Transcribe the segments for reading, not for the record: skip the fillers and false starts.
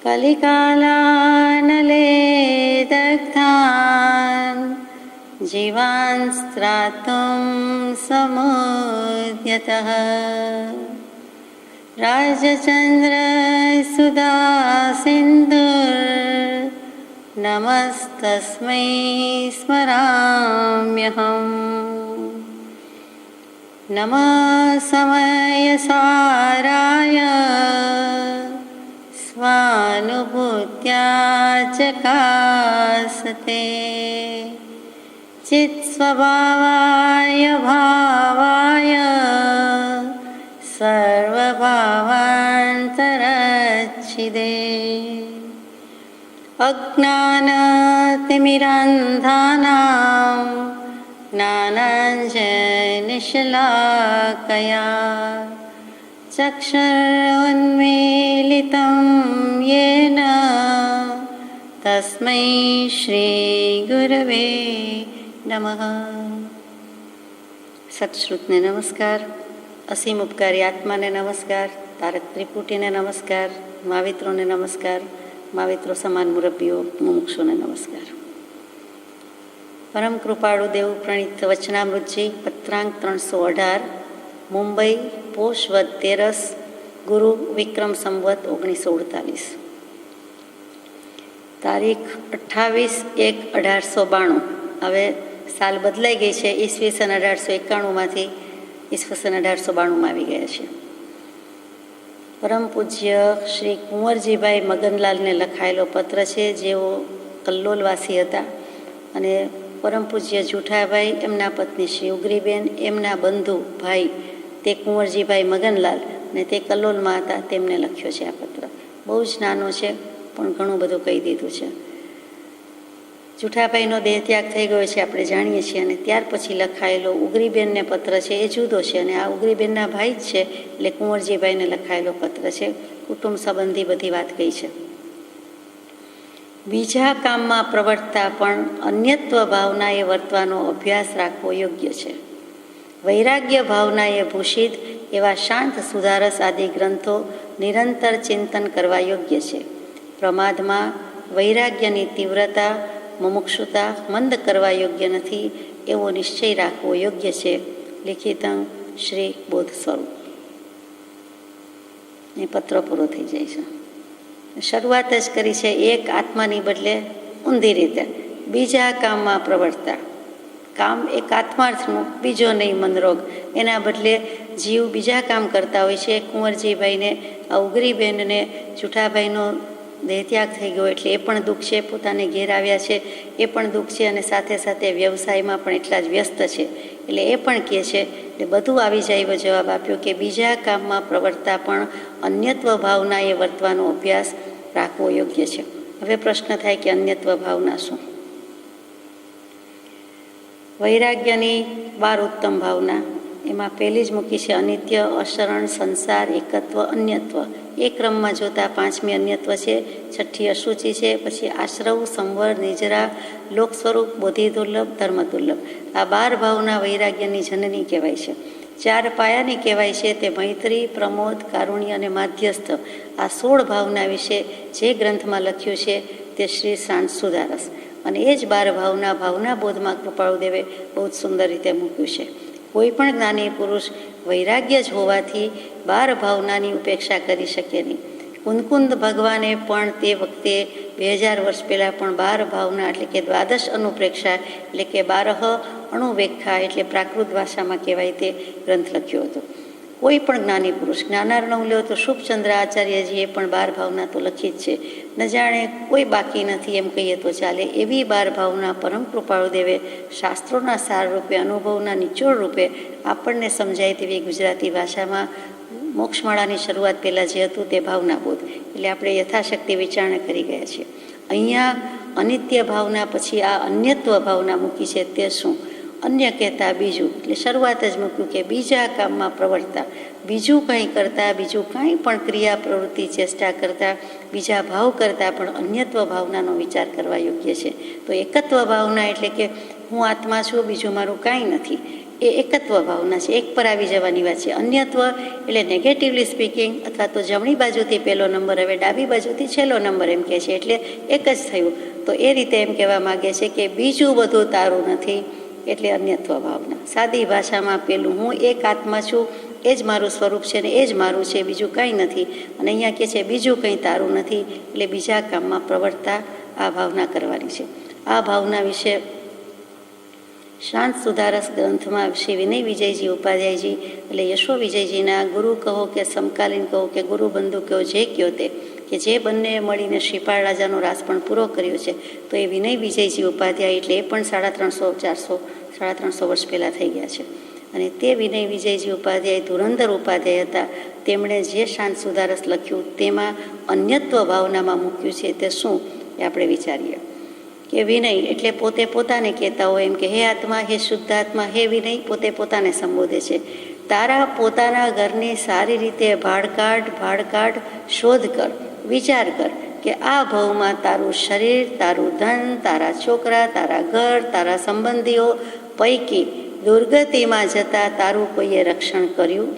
कलिकालानले दग्धान् जीवान् स्त्रातुं समुद्यतः राजचन्द्रसुधा सिन्धुर्नमस्तस्मै स्मराम्यहम्। नमः समयसाराय स्वानुभूत्या चकासते चित्स्वभावाय भावाय सर्वभावान्तरच्छिदे अज्ञानतिमिरान्धानां ज्ञानाञ्जनशलाकया चक्षुरुन्मीलितं येन तस्मै श्रीगुरवे नमः। सत्श्रुतने नमस्कार, असीम उपकारी आत्माने नमस्कार, तारक त्रिपुटीने नमस्कार, महावित्रोने नमस्कार, महाविત્રો સમાન મુરબ્બીઓ મુમુક્ષુને નમસ્કાર। પરમ કૃપાળુ દેવ પ્રણીત વચનામૃતજી પત્રાંક 318 મુંબઈ પોષ વદ 13 ગુરુ વિક્રમ સંવત 1948 તારીખ 28/1/1892। હવે સાલ બદલાઈ ગઈ છે, ઈસવીસન 1891માંથી ઈસવીસન 1892માં આવી ગયા છે। પરમ પૂજ્ય શ્રી કુંવરજીભાઈ મગનલાલને લખાયેલો પત્ર છે, જેઓ કલ્લોલવાસી હતા અને પરમ પૂજ્ય જુઠાભાઈ, એમના પત્ની શ્રી ઉગરીબેન, એમના બંધુ ભાઈ તે કુંવરજીભાઈ મગનલાલ અને તે કલ્લોલમાં હતા, તેમને લખ્યો છે આ પત્ર। બહુ જ નાનો છે પણ ઘણું બધું કહી દીધું છે। જુઠાભાઈનો દેહત્યાગ થઈ ગયો છે આપણે જાણીએ છીએ, અને ત્યાર પછી લખાયેલો ઉગરીબેનને પત્ર છે એ જુદો છે, અને આ ઉગરીબેનના ભાઈ જ છે એટલે કુંવરજીભાઈને લખાયેલો પત્ર છે। કુટુંબ સંબંધી બધી વાત કહી છે। બીજા કામમાં પ્રવર્તતા પણ અન્યત્વ ભાવનાએ વર્તવાનો અભ્યાસ રાખવો યોગ્ય છે। વૈરાગ્ય ભાવનાએ ભૂષિત એવા શાંત સુધારસ આદિ ગ્રંથો નિરંતર ચિંતન કરવા યોગ્ય છે। પ્રમાદમાં વૈરાગ્યની તીવ્રતા મુમુક્ષુતા મંદ કરવા યોગ્ય નથી એવો નિશ્ચય રાખવો યોગ્ય છે। લિખિતં શ્રી બોધ સ્વરૂપ। એ પત્ર પૂરો થઈ જાય છે। શરૂઆત જ કરી છે એક આત્માની બદલે ઊંધી રીતે બીજા કામમાં પ્રવર્તતા। કામ એક આત્માર્થનું, બીજો નહીં મનરોગ, એના બદલે જીવ બીજા કામ કરતા હોય છે। કુંવરજીભાઈને, આ ઉગરીબેનને જુઠાભાઈનો દેહત્યાગ થઈ ગયો એટલે એ પણ દુઃખ છે, પોતાને ઘેર આવ્યા છે એ પણ દુઃખ છે, અને સાથે સાથે વ્યવસાયમાં પણ એટલા જ વ્યસ્ત છે એટલે એ પણ કહે છે, એટલે બધું આવી જાય એવો જવાબ આપ્યો કે બીજા કામમાં પ્રવર્તતા પણ અન્યત્વ ભાવનાએ વર્તવાનો અભ્યાસ રાખવો યોગ્ય છે। હવે પ્રશ્ન થાય કે અન્યત્વ ભાવના શું? વૈરાગ્યની 12 ઉત્તમ ભાવના, એમાં પહેલી જ મૂકી છે અનિત્ય, અશરણ, સંસાર, એકત્વ, અન્યત્વ। એ ક્રમમાં જોતા 5મી અન્યત્વ છે, 6ઠ્ઠી અશુચિ છે, પછી આશ્રવ, સંવર, નિજરા, લોક સ્વરૂપ, બોધિ દુર્લભ, ધર્મ દુર્લભ। આ 12 ભાવના વૈરાગ્યની જનની કહેવાય છે। 4 પાયાની કહેવાય છે તે મૈત્રી, પ્રમોદ, કારુણ્ય અને માધ્યસ્થ। આ 16 ભાવના વિશે જે ગ્રંથમાં લખ્યું છે તે શ્રી શાંત સુધારસ, અને એ જ 12 ભાવના ભાવનાબોધમાં કૃપાળુદેવે બહુ જ સુંદર રીતે મૂક્યું છે। કોઈ પણ જ્ઞાની પુરુષ વૈરાગ્ય જ હોવાથી 12 ભાવનાની ઉપેક્ષા કરી શકે નહીં। કુંદકુંદ ભગવાને પણ તે વખતે 2000 વર્ષ પહેલાં પણ 12 ભાવના એટલે કે દ્વાદશ અનુપ્રેક્ષા એટલે કે 12 અણુવેક્ષા એટલે પ્રાકૃત ભાષામાં કહેવાય તે ગ્રંથ લખ્યો હતો। કોઈ પણ જ્ઞાની પુરુષ, જ્ઞાનાર્ણવ લ્યો તો શુભચંદ્ર આચાર્યજીએ પણ 12 ભાવના તો લખી જ છે। ન જાણે કોઈ બાકી નથી એમ કહીએ તો ચાલે એવી 12 ભાવના પરમ કૃપાળુદેવે શાસ્ત્રોના સાર રૂપે, અનુભવના નિચોડ રૂપે આપણને સમજાય તેવી ગુજરાતી ભાષામાં મોક્ષમાળાની શરૂઆત પહેલાં જે હતું તે ભાવનાબોધ એટલે આપણે યથાશક્તિ વિચારણા કરી ગયા છીએ। અહીંયા અનિત્ય ભાવના પછી આ અન્યત્વ ભાવના મૂકી છે તે શું? અન્ય કહેતા બીજું, એટલે શરૂઆત જ મૂક્યું કે બીજા કામમાં પ્રવર્તતા, બીજું કંઈ કરતાં, બીજું કાંઈ પણ ક્રિયા પ્રવૃત્તિ ચેષ્ટા કરતાં, બીજા ભાવ કરતાં પણ અન્યત્વ ભાવનાનો વિચાર કરવા યોગ્ય છે। તો એકત્વ ભાવના એટલે કે હું આત્મા છું, બીજું મારું કાંઈ નથી, એ એકત્વ ભાવના છે, એક પર આવી જવાની વાત છે. અન્યત્વ એટલે નેગેટિવલી સ્પીકિંગ અથવા તો જમણી બાજુથી પહેલો નંબર હવે ડાબી બાજુથી છેલ્લો નંબર એમ કહે છે, એટલે એક જ થયું. તો એ રીતે એમ કહેવા માગે છે કે બીજું બધું તારું નથી, એટલે અન્યત્વ ભાવના. સાદી ભાષામાં પેલું હું એક આત્મા છું, એ જ મારું સ્વરૂપ છે ને એ જ મારું છે, બીજું કંઈ નથી. અને અહીંયા કહે છે બીજું કંઈ તારું નથી, એટલે બીજા કામમાં પ્રવર્તતા આ ભાવના કરવાની છે. આ ભાવના વિશે શાંત સુધારસ ગ્રંથમાં શ્રી વિનય વિજયજી ઉપાધ્યાયજી એટલે યશો વિજયજીના ગુરુ કહો કે સમકાલીન કહો કે ગુરુબંધુ કહો, જે કહો તે, કે જે બંને મળીને શ્રીપાળ રાજાનો રાસ પણ પૂરો કર્યો છે, તો એ વિનય વિજયજી ઉપાધ્યાય એટલે એ પણ 350-400 વર્ષ પહેલાં થઈ ગયા છે. અને તે વિનય વિજયજી ઉપાધ્યાય ધુરંધર ઉપાધ્યાય હતા. તેમણે જે શાંત સુધારસ લખ્યું તેમાં અન્યત્વ ભાવનામાં મૂક્યું છે તે શું એ આપણે વિચારીએ. કે વિનય એટલે પોતે પોતાને કહેતા હોય એમ કે હે આત્મા, હે શુદ્ધાત્મા, હે વિનય, પોતે પોતાને સંબોધે છે. તારા પોતાના ઘરની સારી રીતે ભાડ શોધ કર, વિચાર કર કે આ ભાવમાં તારું શરીર, તારું ધન, તારા છોકરા, તારા ઘર, તારા સંબંધીઓ પૈકી દુર્ગતિમાં જતાં તારું કોઈએ રક્ષણ કર્યું?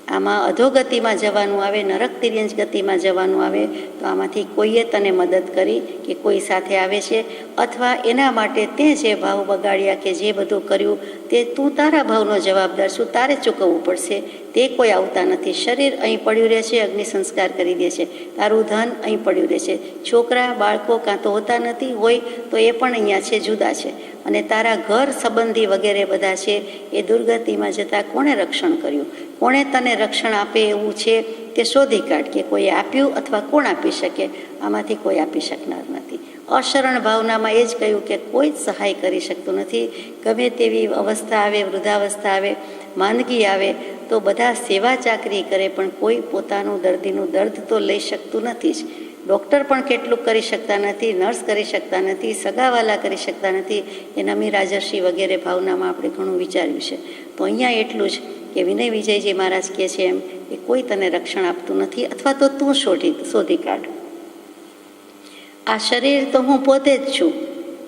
આમાં અધોગતિમાં જવાનું આવે, નરક તિર્યંજ ગતિમાં જવાનું આવે, તો આમાંથી કોઈએ તને મદદ કરી કે કોઈ સાથે આવે છે, અથવા એના માટે તે જે ભાવ બગાડ્યા કે જે બધું કર્યું તે તું તારા ભાવનો જવાબદાર છું, તારે ચૂકવવું પડશે. તે કોઈ આવતા નથી. શરીર અહીં પડ્યું રહે છે, અગ્નિ સંસ્કાર કરી દે છે. તારું ધન અહીં પડ્યું રહે છે. છોકરા બાળકો કાં તો હોતા નથી, હોય તો એ પણ અહીંયા છે, જુદા છે. અને તારા ઘર સંબંધી વગેરે બધા છે, એ દુર્ગતિમાં જતાં કોણે રક્ષણ કર્યું? કોણે તને રક્ષણ આપે એવું છે તે શોધી કાઢ કે કોઈ આપ્યું અથવા કોણ આપી શકે. આમાંથી કોઈ આપી શકનાર નથી. અશરણ ભાવનામાં એ જ કહ્યું કે કોઈ જ સહાય કરી શકતું નથી. ગમે તેવી અવસ્થા આવે, વૃદ્ધાવસ્થા આવે, માંદગી આવે તો બધા સેવા ચાકરી કરે, પણ કોઈ પોતાનું દર્દીનું દર્દ તો લઈ શકતું નથી જ. ડૉક્ટર પણ કેટલું કરી શકતા નથી, નર્સ કરી શકતા નથી, સગાવાલા કરી શકતા નથી. એ નમી રાજર્ષિ વગેરે ભાવનામાં આપણે ઘણું વિચાર્યું છે. તો અહીંયા એટલું જ કે વિનય વિજયજી મહારાજ કહે છે એમ કે કોઈ તને રક્ષણ આપતું નથી, અથવા તો તું શોધી કાઢ. આ શરીર તો હું પોતે જ છું,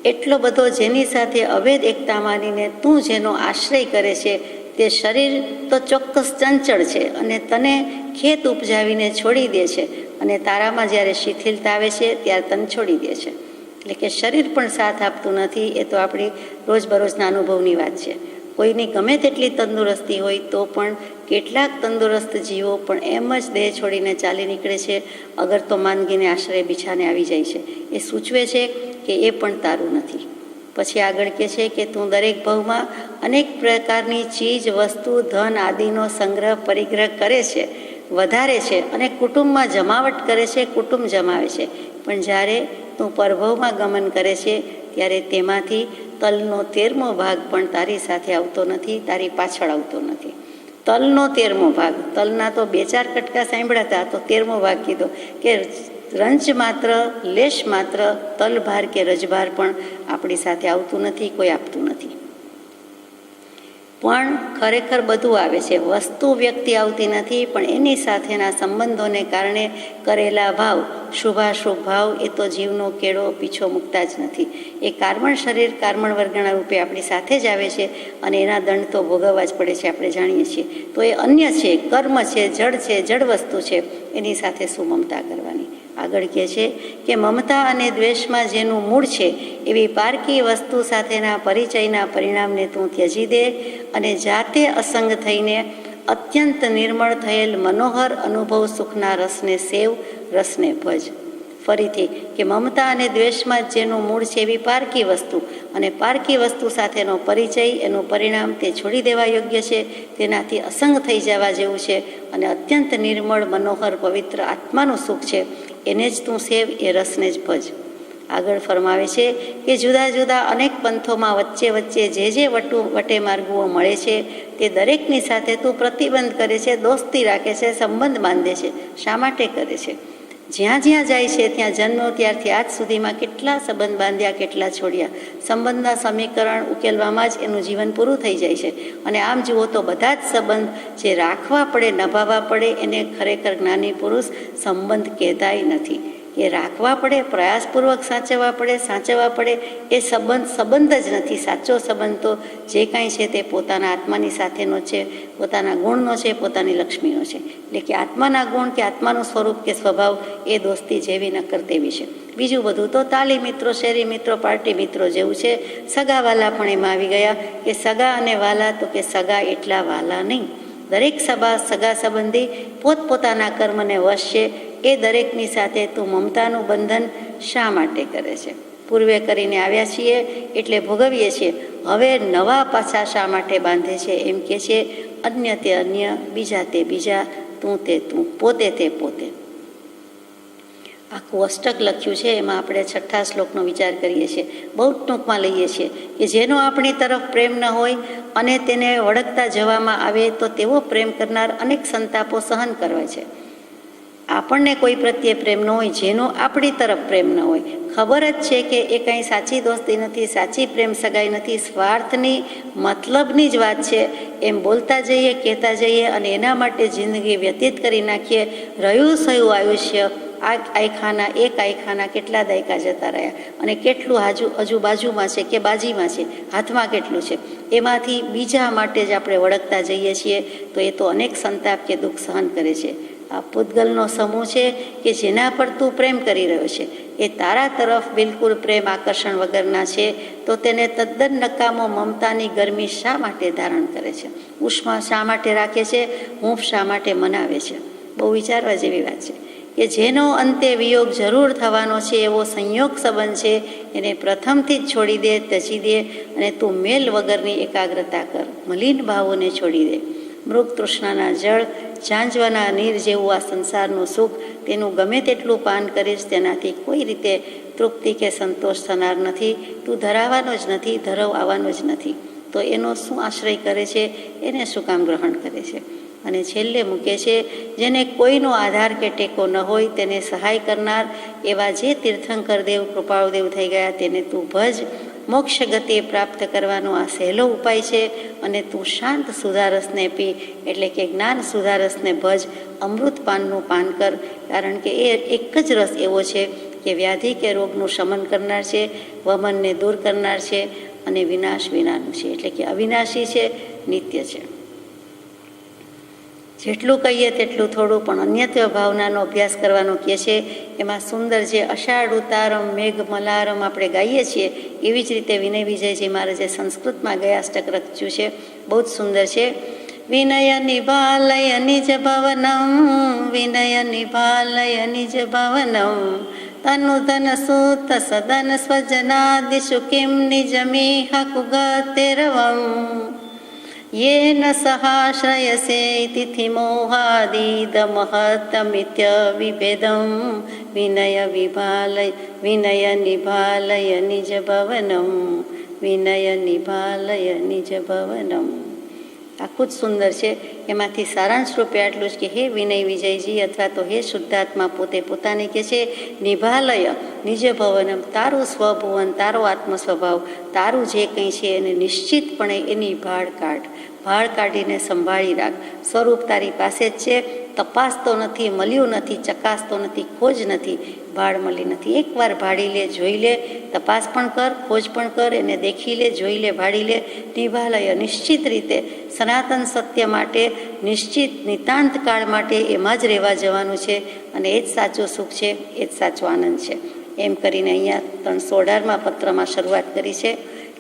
એટલો બધો જેની સાથે અભેદ એકતા માનીને તું જેનો આશ્રય કરે છે તે શરીર તો ચોક્કસ ચંચળ છે અને તને ખેત ઉપજાવીને છોડી દે છે, અને તારામાં જ્યારે શિથિલતા આવે છે ત્યારે તને છોડી દે છે. એટલે કે શરીર પણ સાથ આપતું નથી. એ તો આપણી રોજબરોજના અનુભવની વાત છે. કોઈની ગમે તેટલી તંદુરસ્તી હોય તો પણ કેટલાક તંદુરસ્ત જીવો પણ એમ જ દેહ છોડીને ચાલી નીકળે છે, અગર તો માંદગીને આશ્રય બિછાને આવી જાય છે. એ સૂચવે છે કે એ પણ તારું નથી. પછી આગળ કહે છે કે તું દરેક ભાવમાં અનેક પ્રકારની ચીજ, વસ્તુ, ધન આદિનો સંગ્રહ પરિગ્રહ કરે છે, વધારે છે, અને કુટુંબમાં જમાવટ કરે છે, કુટુંબ જમાવે છે. પણ જ્યારે તું પરભવમાં ગમન કરે છે ત્યારે તેમાંથી તલનો 13મો ભાગ પણ તારી સાથે આવતો નથી, તારી પાછળ આવતો નથી. તલનો 13મો ભાગ, તલના તો 2-4 કટકા સાંભળ્યા હતા, તો 13મો ભાગ કીધો કે રંચ માત્ર, લેશ માત્ર તલભાર કે રજભાર પણ આપણી સાથે આવતું નથી, કોઈ આપતું નથી. પણ ખરેખર બધું આવે છે. વસ્તુ, વ્યક્તિ આવતી નથી, પણ એની સાથેના સંબંધોને કારણે કરેલા ભાવ, શુભાશુભ ભાવ, એ તો જીવનો કેળો પીછો મૂકતા જ નથી. એ કાર્બન શરીર, કાર્બન વર્ગણા રૂપે આપણી સાથે જ આવે છે, અને એના દંડ તો ભોગવવા જ પડે છે, આપણે જાણીએ છીએ. તો એ અન્ય છે, કર્મ છે, જડ વસ્તુ છે, એની સાથે શું મમતા કરવાની? આગળ કહે છે કે મમતા અને દ્વેષમાં જેનું મૂળ છે એવી પારકી વસ્તુ સાથેના પરિચયના પરિણામને તું ત્યજી દે, અને જાતે અસંગ થઈને અત્યંત નિર્મળ થયેલ મનોહર અનુભવ સુખના રસને સેવ, રસને ભજ. ફરીથી કે મમતા અને દ્વેષમાં જેનું મૂળ છે એવી પારકી વસ્તુ, અને પારકી વસ્તુ સાથેનો પરિચય, એનું પરિણામ તે છોડી દેવા યોગ્ય છે, તેનાથી અસંગ થઈ જવા જેવું છે, અને અત્યંત નિર્મળ મનોહર પવિત્ર આત્માનું સુખ છે, એને જ તું સેવ, એ રસને જ ભજ. આગળ ફરમાવે છે કે જુદા જુદા અનેક પંથોમાં વચ્ચે જે વટે માર્ગો મળે છે તે દરેકની સાથે તું પ્રતિબંધ કરે છે, દોસ્તી રાખે છે, સંબંધ બાંધે છે. શા માટે કરે છે? જ્યાં જાય છે ત્યાં જન્મ્યો ત્યારથી આજ સુધીમાં કેટલા સંબંધ બાંધ્યા, કેટલા છોડ્યા. સંબંધના સમીકરણ ઉકેલવામાં જ એનું જીવન પૂરું થઈ જાય છે. અને આમ જુઓ તો બધા જ સંબંધ જે રાખવા પડે, નભાવવા પડે, એને ખરેખર જ્ઞાની પુરુષ સંબંધ કહેતાય નથી. એ રાખવા પડે, પ્રયાસપૂર્વક સાચવવા પડે. એ સંબંધ જ નથી. સાચો સંબંધ તો જે કાંઈ છે તે પોતાના આત્માની સાથેનો છે, પોતાના ગુણનો છે, પોતાની લક્ષ્મીનો છે. એટલે કે આત્માના ગુણ કે આત્માનું સ્વરૂપ કે સ્વભાવ એ દોસ્તી જેવી નક્કર તેવી છે. બીજું બધું તો તાલી મિત્રો, શેરી મિત્રો, પાર્ટી મિત્રો જેવું છે. સગા વાલા પણ એમાં આવી ગયા કે સગા અને વાલા, તો કે સગા એટલા વાલા નહીં. દરેક સગા સંબંધી પોતપોતાના કર્મને વશ છે. એ દરેકની સાથે તું મમતાનું બંધન શા માટે કરે છે? પૂર્વે કરીને આવ્યા છીએ એટલે ભોગવીએ છીએ, હવે નવા પાછા શા માટે બાંધે છે? એમ કે છે અન્ય તે અન્ય, બીજા તે બીજા, તું તે તું, પોતે તે પોતે. આખું અષ્ટક લખ્યું છે. એમાં આપણે 6થા શ્લોકનો વિચાર કરીએ છીએ. બહુ ટૂંકમાં લઈએ છીએ કે જેનો આપણી તરફ પ્રેમ ન હોય અને તેને વળગતા જવામાં આવે તો તેવો પ્રેમ કરનાર અનેક સંતાપો સહન કરવા છે. આપણને કોઈ પ્રત્યે પ્રેમ ન હોય, જેનો આપણી તરફ પ્રેમ ન હોય, ખબર જ છે કે એ કંઈ સાચી દોસ્તી નથી, સાચી પ્રેમ સગાઈ નથી, સ્વાર્થની મતલબની જ વાત છે. એમ બોલતા જઈએ, કહેતા જઈએ અને એના માટે જિંદગી વ્યતીત કરી નાખીએ. રહ્યું સયું આયુષ્ય એક આયખાના કેટલા દાયકા જતા રહ્યા અને કેટલું હજુ બાજુમાં છે કે બાજીમાં છે, હાથમાં કેટલું છે, એમાંથી બીજા માટે જ આપણે વળગતા જઈએ છીએ તો એ તો અનેક સંતાપ કે દુઃખ સહન કરે છે. આ પૂતગલનો સમૂહ છે કે જેના પર તું પ્રેમ કરી રહ્યો છે એ તારા તરફ બિલકુલ પ્રેમ આકર્ષણ વગરના છે, તો તેને તદ્દન નકામો મમતાની ગરમી શા માટે ધારણ કરે છે? ઉષ્મા શા માટે રાખે છે? હૂંફ શા માટે મનાવે છે? બહુ વિચારવા જેવી વાત છે કે જેનો અંતે વિયોગ જરૂર થવાનો છે એવો સંયોગ સંબંધ છે, એને પ્રથમથી જ છોડી દે, ત્યજી દે અને તું મેલ વગરની એકાગ્રતા કર. મલિન ભાવોને છોડી દે. મૃગ તૃષ્ણાના જળ, ઝાંઝવાના નીર જેવું આ સંસારનું સુખ, તેનું ગમે તેટલું પાન કરીશ તેનાથી કોઈ રીતે તૃપ્તિ કે સંતોષ થનાર નથી. તું ધરાવવાનો જ નથી, ધરવ આવવાનો જ નથી. તો એનો શું આશ્રય કરે છે? એને શું કામ ગ્રહણ કરે છે? અને છેલ્લે મૂકે છે જેને કોઈનો આધાર કે ટેકો ન હોય તેને સહાય કરનાર એવા જે તીર્થંકર દેવ, કૃપાળુદેવ થઈ ગયા તેને તું ભજ. મોક્ષ ગતિ પ્રાપ્ત કરવાનો આ સહેલો ઉપાય છે. અને તું શાંત સુધારસને પી, એટલે કે જ્ઞાન સુધારસને ભજ. અમૃત પાનનું પાન કર, કારણ કે એ એક જ રસ એવો છે કે વ્યાધિ કે રોગનું શમન કરનાર છે, વમનને દૂર કરનાર છે અને વિનાશ વિનાનું છે, એટલે કે અવિનાશી છે, નિત્ય છે. જેટલું કહીએ તેટલું થોડું, પણ અન્યત્વ ભાવનાનો અભ્યાસ કરવાનો કહે છે. એમાં સુંદર જે અષાઢ ઉતારમ મેઘ મલારમ આપણે ગાઈએ છીએ, એવી જ રીતે વિનય વિજયજી મહારાજે સંસ્કૃતમાં ગયાષ્ટક રચ્યું છે. બહુ જ સુંદર છે. વિનય નિભાલય નિજ ભવનમ, વિનય નિભાલય નિજ ભવનમ, તનુ ધન સુત સદન સ્વજનાદિષુ કિમ નિજમિહ કુગતેરવમ, येन सहाश्रयसे तिथि मोहादीद महत्तमित्य विभेदं, विनय निभालय निज भवनम, વિનય નિભાલય નિજ ભવનમ. આખું જ સુંદર છે. એમાંથી સારાંશ રૂપે આટલું જ કે હે વિનય વિજયજી અથવા તો હે શુદ્ધાત્મા પોતે પોતાને કહે છે નિભાલય નિજ ભવનમ, તારું સ્વભુવન, તારો આત્મ સ્વભાવ, તારું જે કંઈ છે એને નિશ્ચિતપણે એની ભાળ કાઢીને સંભાળી રાખ. સ્વરૂપ તારી પાસે જ છે, તપાસતો નથી, મળ્યું નથી, ચકાસતો નથી, ખોજ નથી, ભાળ મળી નથી. એકવાર ભાળી લે, જોઈ લે, તપાસ પણ કર, ખોજ પણ કર, એને દેખી લે, જોઈ લે, ભાળી લે. નિભાલય નિશ્ચિત રીતે સનાતન સત્ય માટે, નિશ્ચિત નિતાંત કાળ માટે એમાં જ રહેવા જવાનું છે અને એ જ સાચું સુખ છે, એ જ સાચો આનંદ છે. એમ કરીને અહીંયા 318મા પત્રમાં શરૂઆત કરી છે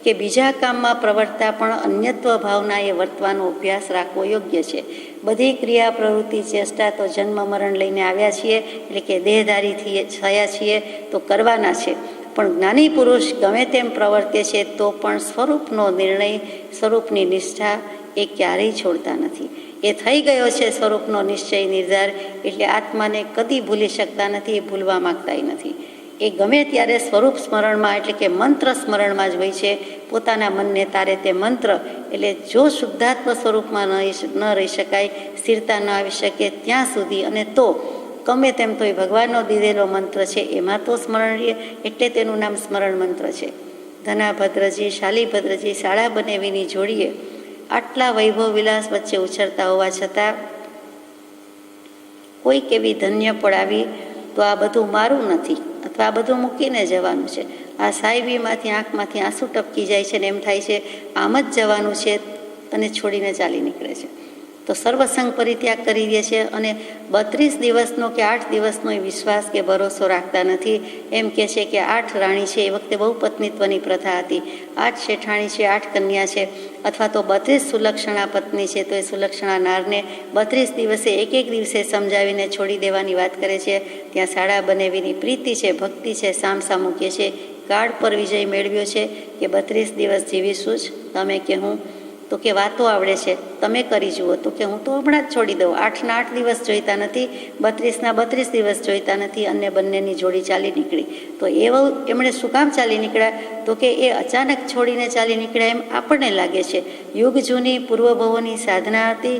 કે બીજા કામમાં પ્રવર્તતા પણ અન્યત્વ ભાવનાએ વર્તવાનો અભ્યાસ રાખવો યોગ્ય છે. બધી ક્રિયા પ્રવૃત્તિ ચેષ્ટા તો જન્મ મરણ લઈને આવ્યા છીએ, એટલે કે દેહધારી થયા છીએ તો કરવાના છે. પણ જ્ઞાની પુરુષ ગમે તેમ પ્રવર્તે છે તો પણ સ્વરૂપનો નિર્ણય, સ્વરૂપની નિષ્ઠા એ ક્યારેય છોડતા નથી. એ થઈ ગયો છે સ્વરૂપનો નિશ્ચય નિર્ધાર, એટલે આત્માને કદી ભૂલી શકતા નથી, એ ભૂલવા માગતાય નથી. એ ગમે ત્યારે સ્વરૂપ સ્મરણમાં, એટલે કે મંત્ર સ્મરણમાં જ હોય છે. પોતાના મનને તારે તે મંત્ર, એટલે જો શુદ્ધાત્મ સ્વરૂપમાં ન રહી શકાય, સ્થિરતા ન આવી શકે ત્યાં સુધી, અને તો ગમે તેમ તો એ ભગવાનનો દીધેલો મંત્ર છે એમાં તો સ્મરણ રહે, એટલે તેનું નામ સ્મરણ મંત્ર છે. ધનાભદ્રજી, શાલીભદ્રજી શાળા બનેવીની જોડીએ આટલા વૈભવ વિલાસ વચ્ચે ઉછળતા હોવા છતાં કોઈક એવી ધન્ય પડાવી તો આ બધું મારું નથી અથવા આ બધું મૂકીને જવાનું છે. આ સાહેબીમાંથી આંખમાંથી આંસુ ટપકી જાય છે ને એમ થાય છે આમ જ જવાનું છે અને છોડીને ચાલી નીકળે છે. તો સર્વસંગ પરિત્યાગ કરી દે છે અને 32 દિવસનો કે 8 દિવસનો એ વિશ્વાસ કે ભરોસો રાખતા નથી. એમ કહે છે કે 8 રાણી છે, એ વખતે બહુ પત્નીત્વની પ્રથા હતી. 8 શેઠાણી છે, 8 કન્યા છે, અથવા તો 32 સુલક્ષણા પત્ની છે, તો એ સુલક્ષણા નારને 32 દિવસે એક દિવસે સમજાવીને છોડી દેવાની વાત કરે છે. ત્યાં શાળા બનેવીની પ્રીતિ છે, ભક્તિ છે, સામસામું કહે છે કાળ પર વિજય મેળવ્યો છે કે 32 દિવસ જીવીશું જ. તમે કે હું તો કે વાતો આવડે છે, તમે કરી જુઓ. તો કે હું તો હમણાં જ છોડી દઉં. 8ના 8 દિવસ જોઈતા નથી, 32ના 32 દિવસ જોઈતા નથી. અને બંનેની જોડી ચાલી નીકળી. તો એવું એમણે શું કામ ચાલી નીકળ્યા? તો કે એ અચાનક છોડીને ચાલી નીકળ્યા એમ આપણને લાગે છે. યુગ જૂની પૂર્વભવોની સાધના હતી.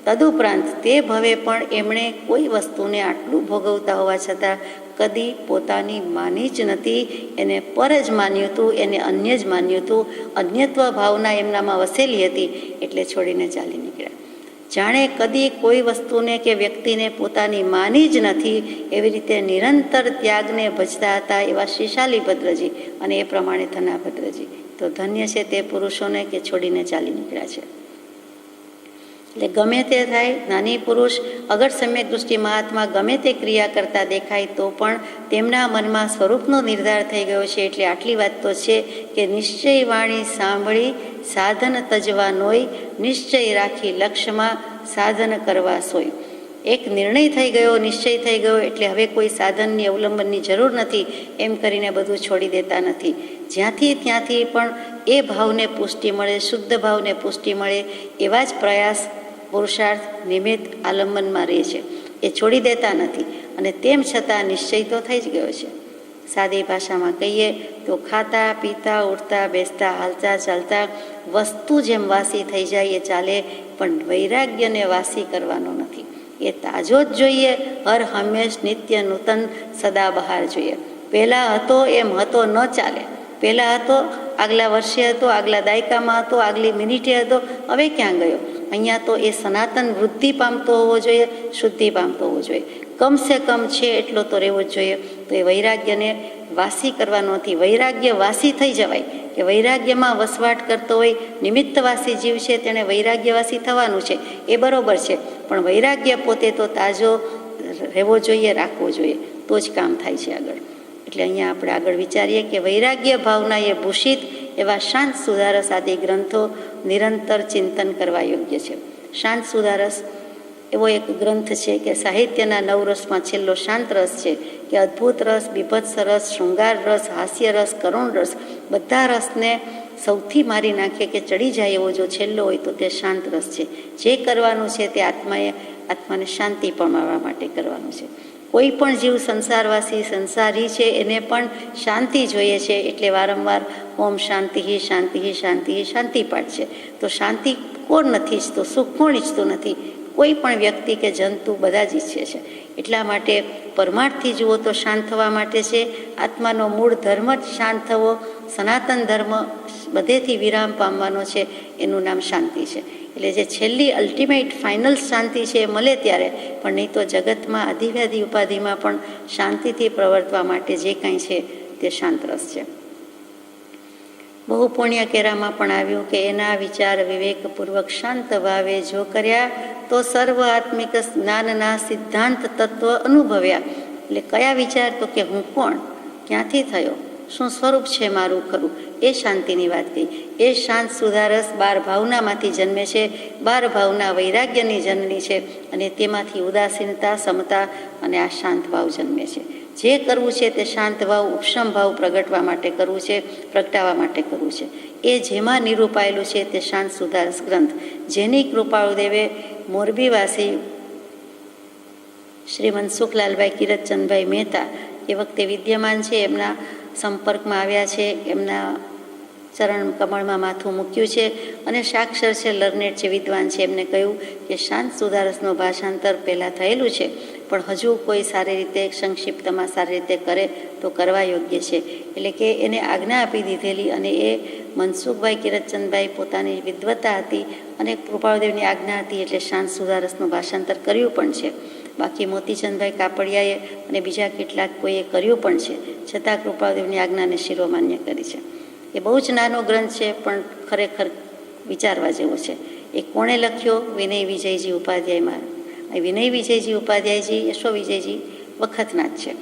તદુપરાંત તે ભવે પણ એમણે કોઈ વસ્તુને આટલું ભોગવતા હોવા છતાં કદી પોતાની માની જ નથી. એને પર જ માન્યું હતું, એને અન્ય જ માન્યું હતું. અન્યત્વ ભાવના એમનામાં વસેલી હતી એટલે છોડીને ચાલી નીકળ્યા. જાણે કદી કોઈ વસ્તુને કે વ્યક્તિને પોતાની માની જ નથી એવી રીતે નિરંતર ત્યાગને ભજતા હતા એવા શ્રીશાલી ભદ્રજી અને એ પ્રમાણે ધનાભદ્રજી. તો ધન્ય છે તે પુરુષોને કે છોડીને ચાલી નીકળ્યા છે. એટલે ગમે તે થાય, જ્ઞાની પુરુષ અગર સમ્યક દૃષ્ટિ મહાત્મા ગમે તે ક્રિયા કરતા દેખાય તો પણ તેમના મનમાં સ્વરૂપનો નિર્ધાર થઈ ગયો છે. એટલે આટલી વાત તો છે કે નિશ્ચય વાણી સાંભળી સાધન તજવા નોય, નિશ્ચય રાખી લક્ષ્યમાં સાધન કરવા સોય. એક નિર્ણય થઈ ગયો, નિશ્ચય થઈ ગયો એટલે હવે કોઈ સાધનની અવલંબનની જરૂર નથી એમ કરીને બધું છોડી દેતા નથી. જ્યાંથી ત્યાંથી પણ એ ભાવને પુષ્ટિ મળે, શુદ્ધ ભાવને પુષ્ટિ મળે એવા જ પ્રયાસ, પુરુષાર્થ, નિમિત્ત, આલંબનમાં રહે છે. એ છોડી દેતા નથી. અને તેમ છતાં નિશ્ચય તો થઈ જ ગયો છે. સાદી ભાષામાં કહીએ તો ખાતા પીતા ઉઠતા બેસતા હાલતા ચાલતા વસ્તુ જેમ વાસી થઈ જાય એ ચાલે, પણ વૈરાગ્યને વાસી કરવાનો નથી. એ તાજો જ જોઈએ, હર હંમેશ નિત્ય નૂતન સદા બહાર જોઈએ. પહેલાં હતો એમ હતો ન ચાલે. પહેલાં હતો, આગલા વર્ષે હતો, આગલા દાયકામાં હતો, આગલી મિનિટે હતો, હવે ક્યાં ગયો? અહીંયા તો એ સનાતન વૃદ્ધિ પામતો હોવો જોઈએ, શુદ્ધિ પામતો હોવો જોઈએ. કમસે કમ છે એટલો તો રહેવો જ જોઈએ. તો એ વૈરાગ્યને વાસી કરવાનો નથી. વૈરાગ્ય વાસી થઈ જવાય કે વૈરાગ્યમાં વસવાટ કરતો હોય નિમિત્તવાસી જીવ છે તેણે વૈરાગ્યવાસી થવાનું છે, એ બરોબર છે. પણ વૈરાગ્ય પોતે તો તાજો રહેવો જોઈએ, રાખવો જોઈએ, તો જ કામ થાય છે આગળ. એટલે અહીંયા આપણે આગળ વિચારીએ કે વૈરાગ્ય ભાવના એ ભૂષિત એવા શાંત સુધારસ આદિ ગ્રંથો નિરંતર ચિંતન કરવા યોગ્ય છે. શાંત સુધારસ એવો એક ગ્રંથ છે કે સાહિત્યના 9 રસમાં છેલ્લો શાંત રસ છે કે અદ્ભુત રસ, બીભત્સ રસ, શૃંગાર રસ, હાસ્ય રસ, કરુણ રસ, બધા રસને સૌથી મારી નાખે કે ચડી જાય એવો જો છેલ્લો હોય તો તે શાંત રસ છે. જે કરવાનું છે તે આત્માને શાંતિ પમાવવા માટે કરવાનું છે. કોઈ પણ જીવ સંસારવાસી સંસારી છે એને પણ શાંતિ જોઈએ છે. એટલે વારંવાર ઓમ શાંતિ શાંતિ શાંતિ શાંતિ પાઠ છે. તો શાંતિ કોણ નથી ઈચ્છતું? સુખ કોણ ઈચ્છતું નથી? કોઈ પણ વ્યક્તિ કે જંતુ બધા જ ઈચ્છે છે. એટલા માટે પરમાર્થથી જુઓ તો શાંત થવા માટે છે. આત્માનો મૂળ ધર્મ જ શાંત થવો, સનાતન ધર્મ બધેથી વિરામ પામવાનો છે, એનું નામ શાંતિ છે. એટલે જે છેલ્લી અલ્ટિમેટ ફાઇનલ શાંતિ છે એ મળે ત્યારે, પણ નહીં તો જગતમાં અધિવ્યાધિ ઉપાધિમાં પણ શાંતિથી પ્રવર્તવા માટે જે કાંઈ છે તે શાંત રસ છે. બહુ પુણ્ય કેરામાં પણ આવ્યું કે એના વિચાર વિવેકપૂર્વક શાંત ભાવે જો કર્યા તો સર્વ આત્મિક જ્ઞાનના સિદ્ધાંત તત્વ અનુભવ્યા. એટલે કયા વિચાર? તો કે હું કોણ, ક્યાંથી થયો, શું સ્વરૂપ છે મારું ખરું, એ શાંતિની વાત કહી. એ શાંત સુધારસ 12 ભાવનામાંથી જન્મે છે. 12 ભાવના વૈરાગ્યની જનની છે અને તેમાંથી ઉદાસીનતા, સમતા અને આ શાંત ભાવ જન્મે છે. જે કરવું છે તે શાંત ભાવ, ઉપશમ ભાવ પ્રગટવા માટે કરવું છે, પ્રગટાવવા માટે કરવું છે. એ જેમાં નિરૂપાયેલું છે તે શાંત સુધારસ ગ્રંથ, જેની કૃપાળુદેવે મોરબીવાસી શ્રી મનસુખલાલભાઈ કિરતચંદભાઈ મહેતા એ વખતે વિદ્યમાન છે, એમના સંપર્કમાં આવ્યા છે, એમના ચરણ કમળમાં માથું મૂક્યું છે અને સાક્ષર છે, લર્નેટ છે, વિદ્વાન છે. એમને કહ્યું કે શાંત સુધારસનું ભાષાંતર પહેલાં થયેલું છે, પણ હજુ કોઈ સારી રીતે સંક્ષિપ્તમાં સારી રીતે કરે તો કરવા યોગ્ય છે. એટલે કે એને આજ્ઞા આપી દીધેલી અને એ મનસુખભાઈ કિરતચંદભાઈ પોતાની વિદ્વતા હતી અને કૃપાળુદેવની આજ્ઞા હતી એટલે શાંત સુધારસનું ભાષાંતર કર્યું પણ છે. બાકી મોતીચંદભાઈ કાપડિયાએ અને બીજા કેટલાક કોઈએ કર્યું પણ છે, છતાં કૃપાળદેવની આજ્ઞાને શિરોમાન્ય કરી છે. એ બહુ જ નાનો ગ્રંથ છે, પણ ખરેખર વિચારવા જેવો છે. એ કોણે લખ્યો? વિનય વિજયજી ઉપાધ્યાયમાં. વિનય વિજયજી ઉપાધ્યાયજી યશો વિજયજી વખતના જ છે.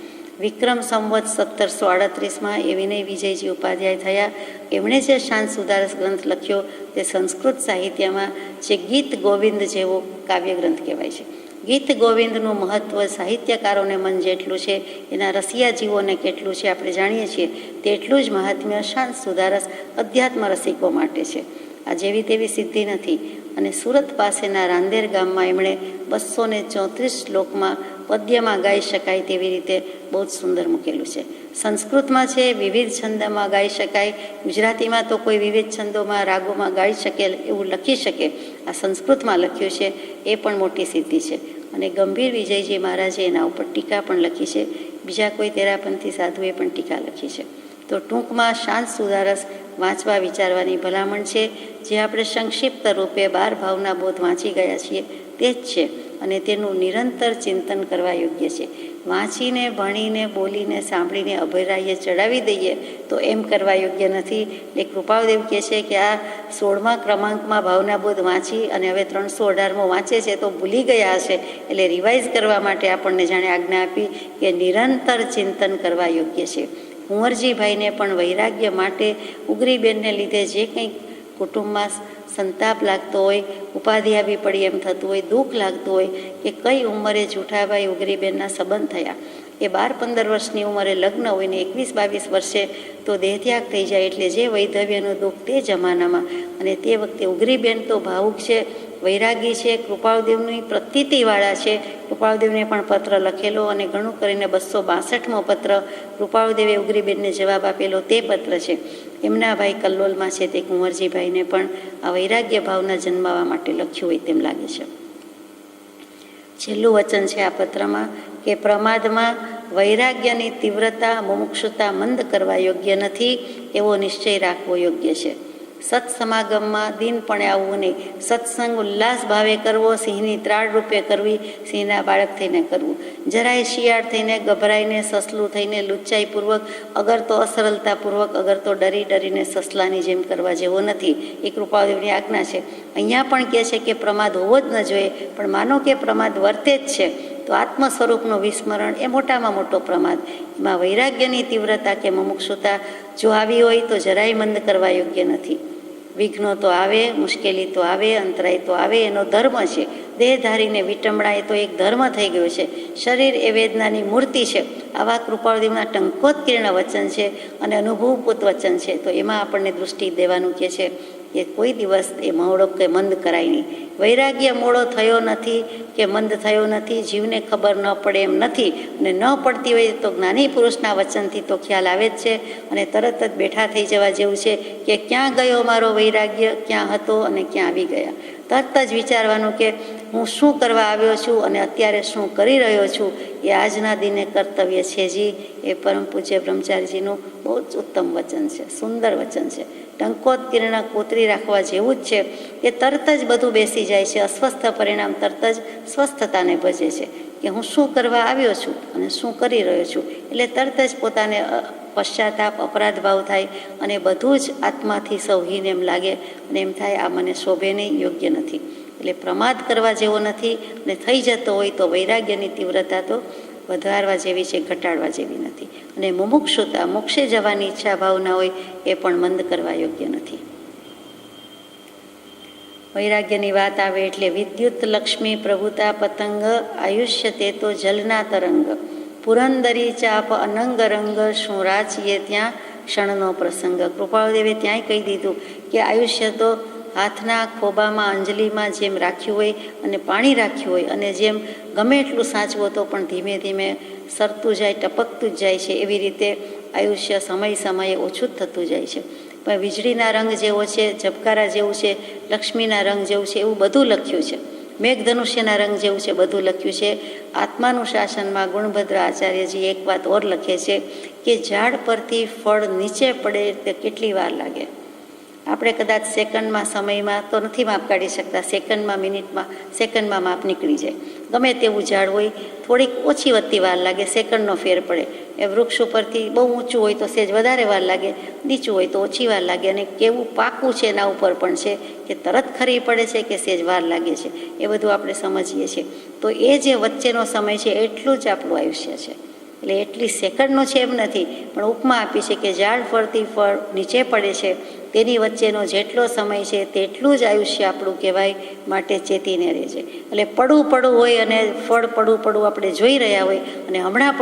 વિક્રમ સંવત 1738માં એ વિનય વિજયજી ઉપાધ્યાય થયા. એમણે જે શાંત સુધારસ ગ્રંથ લખ્યો તે સંસ્કૃત સાહિત્યમાં જે ગીત ગોવિંદ જેવો કાવ્ય ગ્રંથ કહેવાય છે. ગીત ગોવિંદનું મહત્ત્વ સાહિત્યકારોને મન જેટલું છે, એના રસિયા જીવોને કેટલું છે આપણે જાણીએ છીએ, તેટલું જ મહાત્મ્ય શાંત સુધારસ અધ્યાત્મ રસિકો માટે છે. આ જેવી તેવી સિદ્ધિ નથી. અને સુરત પાસેના રાંદેર ગામમાં એમણે 234 શ્લોકમાં પદ્યમાં ગાઈ શકાય તેવી રીતે બહુ જ સુંદર મૂકેલું છે. સંસ્કૃતમાં છે, વિવિધ છંદમાં ગાઈ શકાય. ગુજરાતીમાં તો કોઈ વિવિધ છંદોમાં રાગોમાં ગાઈ શકે એવું લખી શકે. આ સંસ્કૃતમાં લખ્યું છે, એ પણ મોટી સિદ્ધિ છે. અને ગંભીર વિજયજી મહારાજે એના ઉપર ટીકા પણ લખી છે. બીજા કોઈ તેરાપંથી સાધુએ પણ ટીકા લખી છે. તો ટૂંકમાં શાંત સુધારસ વાંચવા વિચારવાની ભલામણ છે. જે આપણે સંક્ષિપ્ત રૂપે 12 ભાવના બોધ વાંચી ગયા છીએ તે જ છે. અને તેનું નિરંતર ચિંતન કરવા યોગ્ય છે. વાંચીને, ભણીને, બોલીને, સાંભળીને અભયરાઈએ ચડાવી દઈએ તો એમ કરવા યોગ્ય નથી. એટલે કૃપાળદેવ કહે છે કે આ 16મા ક્રમાંકમાં ભાવના બોધ વાંચી અને હવે 318મો વાંચે છે તો ભૂલી ગયા હશે. એટલે રિવાઇઝ કરવા માટે આપણને જાણે આજ્ઞા આપી કે નિરંતર ચિંતન કરવા યોગ્ય છે. કુંવરજીભાઈને પણ વૈરાગ્ય માટે ઉગરીબેનને લીધે જે કંઈક કુટુંબમાં સંતાપ લાગતો હોય, ઉપાધિ આવી પડી એમ થતું હોય, દુઃખ લાગતું હોય કે કઈ ઉંમરે જૂઠાભાઈ ઉગરીબેનના સંબંધ થયા, એ 12-15 વર્ષની ઉંમરે લગ્ન હોય ને 21-22 વર્ષે તો દેહત્યાગ થઈ જાય. એટલે જે વૈધવ્યનું દુઃખ તે જમાનામાં, અને તે વખતે ઉગરીબેન તો ભાવુક છે, વૈરાગી છે, કૃપાળદેવની પ્રતીતિવાળા છે. કૃપાળદેવને પણ પત્ર લખેલો અને ઘણું કરીને 262મો પત્ર કૃપાળદેવે ઉગરીબેનને જવાબ આપેલો તે પત્ર છે. એમના ભાઈ કલ્લોલમાં છે તે કુંવરજીભાઈને પણ આ વૈરાગ્ય ભાવના જન્માવા માટે લખ્યું હોય તેમ લાગે છે. છેલ્લું વચન છે આ પત્રમાં કે પ્રમાદમાં વૈરાગ્યની તીવ્રતા, મુમુક્ષુતા મંદ કરવા યોગ્ય નથી, એવો નિશ્ચય રાખવો યોગ્ય છે. સત્સમાગમમાં દિનપણે આવવું નહીં. સત્સંગ ઉલ્લાસ ભાવે કરવો, સિંહની ત્રાળ રૂપે કરવી, સિંહના બાળક થઈને કરવું. જરાય શિયાળ થઈને, ગભરાઈને, સસલું થઈને, લુચ્ચાઈપૂર્વક, અગર તો અસરળતાપૂર્વક, અગર તો ડરી ડરીને સસલાની જેમ કરવા જેવો નથી. એ કૃપાળદેવની આજ્ઞા છે. અહીંયા પણ કહે છે કે પ્રમાદ હોવો જ ન જોઈએ, પણ માનો કે પ્રમાદ વર્તે જ છે તો આત્મ સ્વરૂપનું વિસ્મરણ એ મોટામાં મોટો પ્રમાદ. એમાં વૈરાગ્યની તીવ્રતા કે મુમુક્ષુતા જો આવી હોય તો જરાય મંદ કરવા યોગ્ય નથી. વિઘ્નો તો આવે, મુશ્કેલી તો આવે, અંતરાય તો આવે, એનો ધર્મ છે. દેહધારીને વિટંબણા એ તો એક ધર્મ થઈ ગયો છે. શરીર એ વેદનાની મૂર્તિ છે. આવા કૃપાળદેવના ટંકોત્કીર્ણ વચન છે અને અનુભવપૂત વચન છે. તો એમાં આપણને દૃષ્ટિ દેવાનું કહે છે કે કોઈ દિવસ એ મોડો કે મંદ કરાય નહીં. વૈરાગ્ય મોડો થયો નથી કે મંદ થયો નથી, જીવને ખબર ન પડે એમ નથી. અને ન પડતી હોય તો જ્ઞાની પુરુષના વચનથી તો ખ્યાલ આવે જ છે. અને તરત જ બેઠા થઈ જવા જેવું છે કે ક્યાં ગયો મારો વૈરાગ્ય, ક્યાં હતો અને ક્યાં આવી ગયા. તરત જ વિચારવાનું કે હું શું કરવા આવ્યો છું અને અત્યારે શું કરી રહ્યો છું. એ આજના દિને કર્તવ્ય છે જી. એ પરમ પૂજ્ય બ્રહ્મચારીજીનું બહુ જ ઉત્તમ વચન છે, સુંદર વચન છે. ટંકોત્કીર્ણ કોતરી રાખવા જેવું જ છે કે તરત જ બધું બેસી જાય છે. અસ્વસ્થ પરિણામ તરત જ સ્વસ્થતાને ભજે છે કે હું શું કરવા આવ્યો છું અને શું કરી રહ્યો છું. એટલે તરત જ પોતાને પશ્ચાતાપ, અપરાધ ભાવ થાય અને બધું જ આત્માથી સૌહીને એમ લાગે અને એમ થાય આ મને શોભે નહીં, યોગ્ય નથી. એટલે પ્રમાદ કરવા જેવો નથી. અને થઈ જતો હોય તો વૈરાગ્યની તીવ્રતા તો વધારવા જેવી છે, ઘટાડવા જેવી નથી. અને મુમુક્ષુતા, મોક્ષે જવાની ઈચ્છા ભાવના હોય એ પણ મંદ કરવા યોગ્ય નથી. વૈરાગ્યની વાત આવે એટલે વિદ્યુત લક્ષ્મી પ્રભુતા પતંગ, આયુષ્ય તે તો જલના તરંગ, પુરંદરી ચાપ અનંગ રંગ, શું રાચીએ ત્યાં ક્ષણનો પ્રસંગ. કૃપાળદેવે ત્યાંય કહી દીધું કે આયુષ્ય તો હાથના ખોબામાં, અંજલિમાં જેમ રાખ્યું હોય અને પાણી રાખ્યું હોય અને જેમ ગમે એટલું સાચવો તો પણ ધીમે ધીમે સરતું જાય, ટપકતું જ જાય છે. એવી રીતે આયુષ્ય સમય સમયે ઓછું જ થતું જાય છે. પણ વીજળીના રંગ જેવો છે, ઝબકારા જેવું છે, લક્ષ્મીના રંગ જેવું છે, એવું બધું લખ્યું છે. મેઘધનુષ્યના રંગ જેવું છે, બધું લખ્યું છે. આત્માનું શાસનમાં ગુણભદ્ર આચાર્યજી એક વાત ઓર લખે છે કે ઝાડ પરથી ફળ નીચે પડે તે કેટલી વાર લાગે. આપણે કદાચ સેકન્ડમાં સમયમાં તો નથી માપ કાઢી શકતા, સેકન્ડમાં મિનિટમાં સેકન્ડમાં માપ નીકળી જાય. ગમે તેવું ઝાડ હોય, થોડીક ઓછી વધતી વાર લાગે, સેકન્ડનો ફેર પડે. એ વૃક્ષ ઉપરથી બહુ ઊંચું હોય તો સેજ વધારે વાર લાગે, નીચું હોય તો ઓછી વાર લાગે. અને કેવું પાકું છે એના ઉપર પણ છે કે તરત ખરી પડે છે કે સેજ વાર લાગે છે, એ બધું આપણે સમજીએ છીએ. તો એ જે વચ્ચેનો સમય છે એટલું જ આપણું આયુષ્ય છે. એટલે એટલી સેકન્ડનો છે એમ નથી, પણ ઉપમા આપી છે કે ઝાડ ફળથી ફળ નીચે પડે છે, તેની વચ્ચેનો જેટલો સમય છે તેટલું જ આયુષ્ય આપણું કહેવાય. માટે ચેતીને રહેજે. એટલે પડવું હોય અને ફળ પડવું આપણે જોઈ રહ્યા હોય અને હમણાં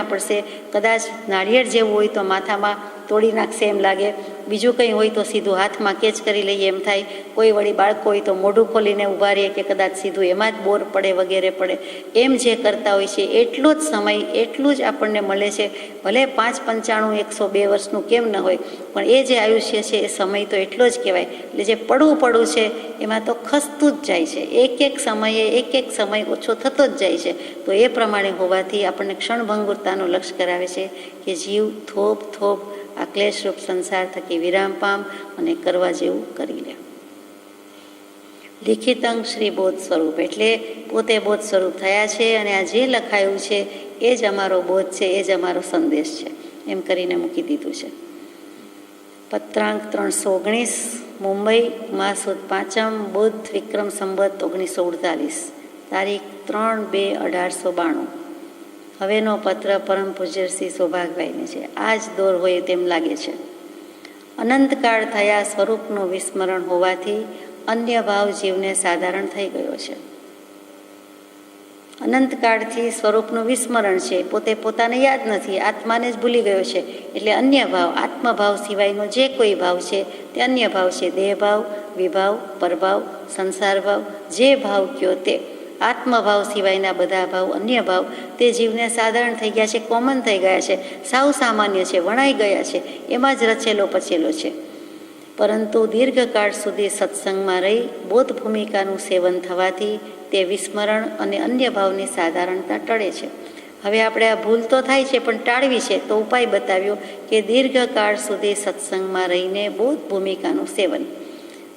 પડશે, કદાચ નાળિયેર જેવું હોય તો માથામાં તોડી નાખશે એમ લાગે, બીજું કંઈ હોય તો સીધું હાથમાં કેચ કરી લઈએ એમ થાય. કોઈ વળી બાળકો હોય તો મોઢું ખોલીને ઊભા રહીએ કે કદાચ સીધું એમાં જ બોર પડે વગેરે પડે. એમ જે કરતા હોય છે એટલો જ સમય એટલું જ આપણને મળે છે. ભલે 5, 95, 102 વર્ષનું કેમ ન હોય, પણ એ જે આયુષ્ય છે એ સમય તો એટલો જ કહેવાય. એટલે જે પડવું છે એમાં તો ખસતું જ જાય છે, એક સમય ઓછો થતો જ જાય છે. તો એ પ્રમાણે હોવાથી આપણને ક્ષણભંગુરતાનું લક્ષ્ય કરાવે છે કે જીવ થોપ આ ક્લેશરૂપ સંસાર થકી વિરામ પામ અને કરવા જેવું કરી લે. લિખિતંગ શ્રી બોધ સ્વરૂપ, એટલે પોતે બોધ સ્વરૂપ થયા છે અને આ જે લખાયું છે એ જ અમારો બોધ છે, એ જ અમારો સંદેશ છે, એમ કરીને મૂકી દીધું છે. પત્રાંક 319, મુંબઈ, માસ સુદ 5, બુધ વિક્રમ સંવત 1948, તારીખ 3/2/1892. હવેનો પત્ર પરમ પૂજ્ય શ્રી સૌભાગભાઈને છે. આ જ દોર હોય તેમ લાગે છે. અનંતકાળ થયા સ્વરૂપનું વિસ્મરણ હોવાથી અન્ય ભાવ જીવને સાધારણ થઈ ગયો છે. અનંતકાળથી સ્વરૂપનું વિસ્મરણ છે, પોતે પોતાને યાદ નથી, આત્માને જ ભૂલી ગયો છે. એટલે અન્ય ભાવ, આત્મભાવ સિવાયનો જે કોઈ ભાવ છે તે અન્ય ભાવ છે. દેહભાવ, વિભાવ, પરભાવ, સંસાર ભાવ, જે ભાવ કયો તે. આત્મભાવ સિવાયના બધા ભાવ, અન્ય ભાવ, તે જીવને સાધારણ થઈ ગયા છે, કોમન થઈ ગયા છે, સાવ સામાન્ય છે, વણાઈ ગયા છે, એમાં જ રચેલો પચેલો છે. પરંતુ દીર્ઘકાળ સુધી સત્સંગમાં રહી બોધ ભૂમિકાનું સેવન થવાથી તે વિસ્મરણ અને અન્ય ભાવની સાધારણતા ટળે છે. હવે આપણે આ ભૂલ તો થાય છે પણ ટાળવી છે, તો ઉપાય બતાવ્યો કે દીર્ઘકાળ સુધી સત્સંગમાં રહીને બોધ ભૂમિકાનું સેવન,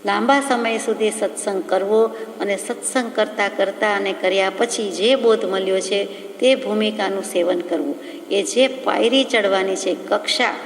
લાંબા સમય સુધી સત્સંગ કરવો અને સત્સંગ કરતાં અને કર્યા પછી જે બોધ મળ્યો છે તે ભૂમિકાનું સેવન કરવું. એ જે પાયરી ચડવાની છે, કક્ષા,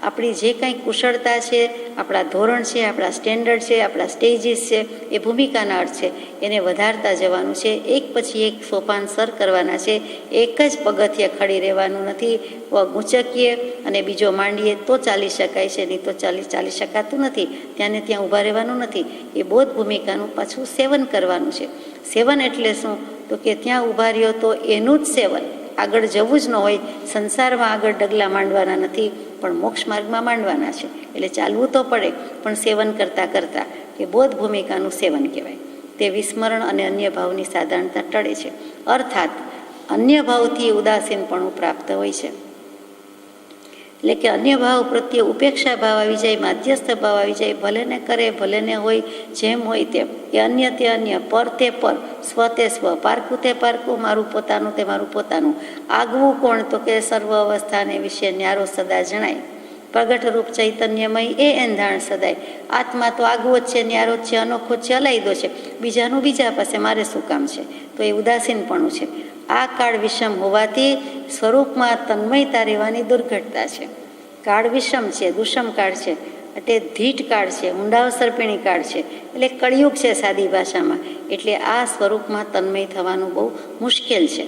આપણી જે કંઈ કુશળતા છે, આપણા ધોરણ છે, આપણા સ્ટેન્ડર્ડ છે, આપણા સ્ટેજીસ છે, એ ભૂમિકાના અર્થ છે, એને વધારતા જવાનું છે. એક પછી એક સોપાન સર કરવાના છે. એક જ પગથિયે ખડી રહેવાનું નથી. ઊંચકીએ અને બીજો માંડીએ તો ચાલી શકાય છે, નહીં તો ચાલી શકાતું નથી. ત્યાં ને ત્યાં ઊભા રહેવાનું નથી. એ બોધ ભૂમિકાનું પાછું સેવન કરવાનું છે. સેવન એટલે શું? તો કે ત્યાં ઊભા રહ્યો તો એનું જ સેવન, આગળ જવું જ ન હોય. સંસારમાં આગળ ડગલા માંડવાના નથી, પણ મોક્ષ માર્ગમાં માંડવાના છે. એટલે ચાલવું તો પડે, પણ સેવન કરતાં કે બોધ ભૂમિકાનું સેવન કહેવાય. તે વિસ્મરણ અને અન્ય ભાવની સાધારણતા ટળે છે. અર્થાત અન્ય ભાવથી ઉદાસીનપણું પ્રાપ્ત હોય છે. એટલે કે અન્ય ભાવ પ્રત્યે ઉપેક્ષા ભાવ આવી જાય, માધ્યસ્થ ભાવ આવી જાય. ભલે ને કરે, ભલે ને હોય, જેમ હોય તેમ. એ અન્ય તે અન્ય, પર તે પર, સ્વ તે સ્વ, પારકું તે પારકું, મારું પોતાનું તે મારું પોતાનું. આગવું કોણ? તો કે સર્વ અવસ્થાને વિશે ન્યારો સદા જણાય. પ્રગટ રૂપ ચૈતન્યમય એ એંધાણ સદાય. આત્મા તો આગવો જ છે, ન્યારો જ છે, અનોખો જ છે, અલાયદો છે. બીજાનું બીજા પાસે મારે શું કામ છે? તો એ ઉદાસીનપણું છે. આ કાળ વિષમ હોવાથી સ્વરૂપમાં તન્મયતા રહેવાની દુર્ઘટતા છે. કાળ વિષમ છે, દુષમ કાળ છે, એટલે ધીટ કાળ છે, ઊંડાવસરપીણી કાળ છે, એટલે કળિયુગ છે સાદી ભાષામાં. એટલે આ સ્વરૂપમાં તન્મય થવાનું બહુ મુશ્કેલ છે.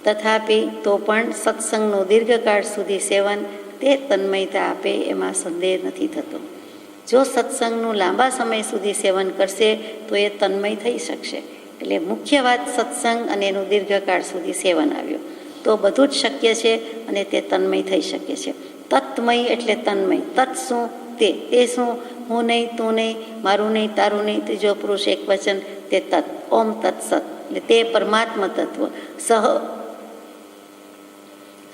તથાપિ તો પણ સત્સંગનું દીર્ઘકાળ સુધી સેવન તે તન્મયતા આપે એમાં સંદેહ નથી થતો. જો સત્સંગનું લાંબા સમય સુધી સેવન કરશે તો એ તન્મય થઈ શકશે. એટલે મુખ્ય વાત સત્સંગ અને એનું દીર્ઘકાળ સુધી સેવન આવ્યો તો બધું જ શક્ય છે અને તે તન્મય થઈ શકે છે. તત્મય એટલે તન્મય. તત્ શું? તે શું? હું નહીં, તું નહીં, મારું નહીં, તારું નહીં, ત્રીજો પુરુષ એક વચન, તે તત્. ઓમ તત્સત એટલે તે પરમાત્મા તત્વ. સહ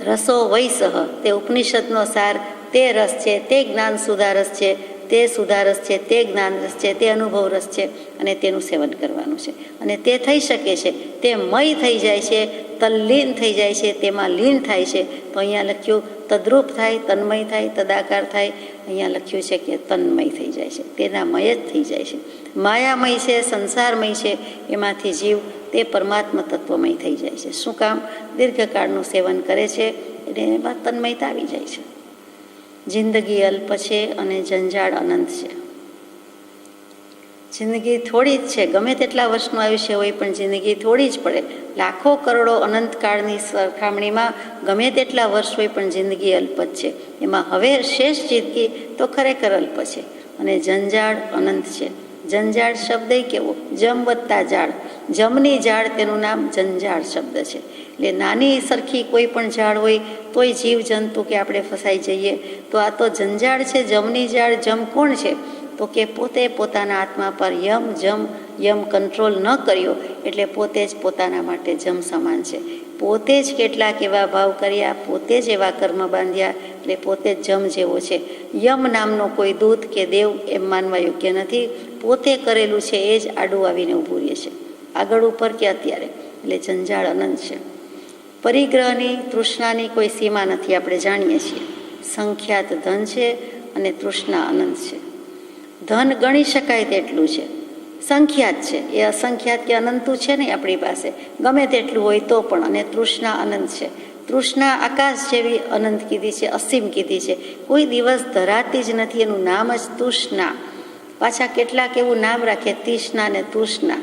રસો વૈ સહ, તે ઉપનિષદનો સાર, તે રસ છે, તે જ્ઞાન સુધારસ છે, તે સુધારસ છે, તે જ્ઞાન રસ છે, તે અનુભવ રસ છે, અને તેનું સેવન કરવાનું છે. અને તે થઈ શકે છે, તે મય થઈ જાય છે તલ્લીન થઈ જાય છે, તેમાં લીન થાય છે. તો અહીંયા લખ્યું તદ્રૂપ થાય, તન્મય થાય, તદાકાર થાય. અહીંયા લખ્યું છે કે તન્મય થઈ જાય છે, તેના મય જ થઈ જાય છે. માયામય છે, સંસારમય છે, એમાંથી જીવ તે પરમાત્મા તત્વમય થઈ જાય છે. શું કામ? દીર્ઘકાળનું સેવન કરે છે એટલે એમાં તન્મયતા આવી જાય છે. જિંદગી અલ્પ છે અને જંજાળ અનંત છે. જિંદગી થોડી જ છે, ગમે તેટલા વર્ષનું આયુષ્ય હોય પણ જિંદગી થોડી જ પડે. લાખો કરોડો અનંતકાળની સરખામણીમાં ગમે તેટલા વર્ષ હોય પણ જિંદગી અલ્પ જ છે. એમાં હવે શેષ જિંદગી તો ખરેખર અલ્પ છે અને જંજાળ અનંત છે. જંજાળ શબ્દ કેવો? જમ વત્તા જાળ, જમની જાળ, તેનું નામ જંજાળ શબ્દ છે. એટલે નાની સરખી કોઈ પણ ઝાડ હોય તોય જીવ જંતુ કે આપણે ફસાઈ જઈએ. તો આ તો જંજાળ છે, જમની જાળ. જમ કોણ છે? તો કે પોતે પોતાના આત્મા પર યમ કંટ્રોલ ન કર્યો એટલે પોતે જ પોતાના માટે જમ સમાન છે. પોતે જ કેટલાક એવા ભાવ કર્યા, પોતે જ એવા કર્મ બાંધ્યા એટલે પોતે જ જમ જેવો છે. યમ નામનો કોઈ દૂત કે દેવ એમ માનવા યોગ્ય નથી. પોતે કરેલું છે એ જ આડું આવીને ઊભું રહે છે, આગળ ઉપર કે અત્યારે. એટલે જંજાળ અનંત છે. પરિગ્રહની, તૃષ્ણાની કોઈ સીમા નથી, આપણે જાણીએ છીએ. સંખ્યાત ધન છે અને તૃષ્ણા અનંત છે. ધન ગણી શકાય તેટલું છે, સંખ્યાત છે, એ અસંખ્યાત કે અનંતું છે નહીં આપણી પાસે. ગમે તેટલું હોય તો પણ. અને તૃષ્ણા અનંત છે. તૃષ્ણા આકાશ જેવી અનંત કીધી છે, અસીમ કીધી છે. કોઈ દિવસ ધરાતી જ નથી, એનું નામ જ તૃષ્ણા. પાછા કેટલાક એવું નામ રાખે, તૃષ્ણા ને તૃષ્ણા,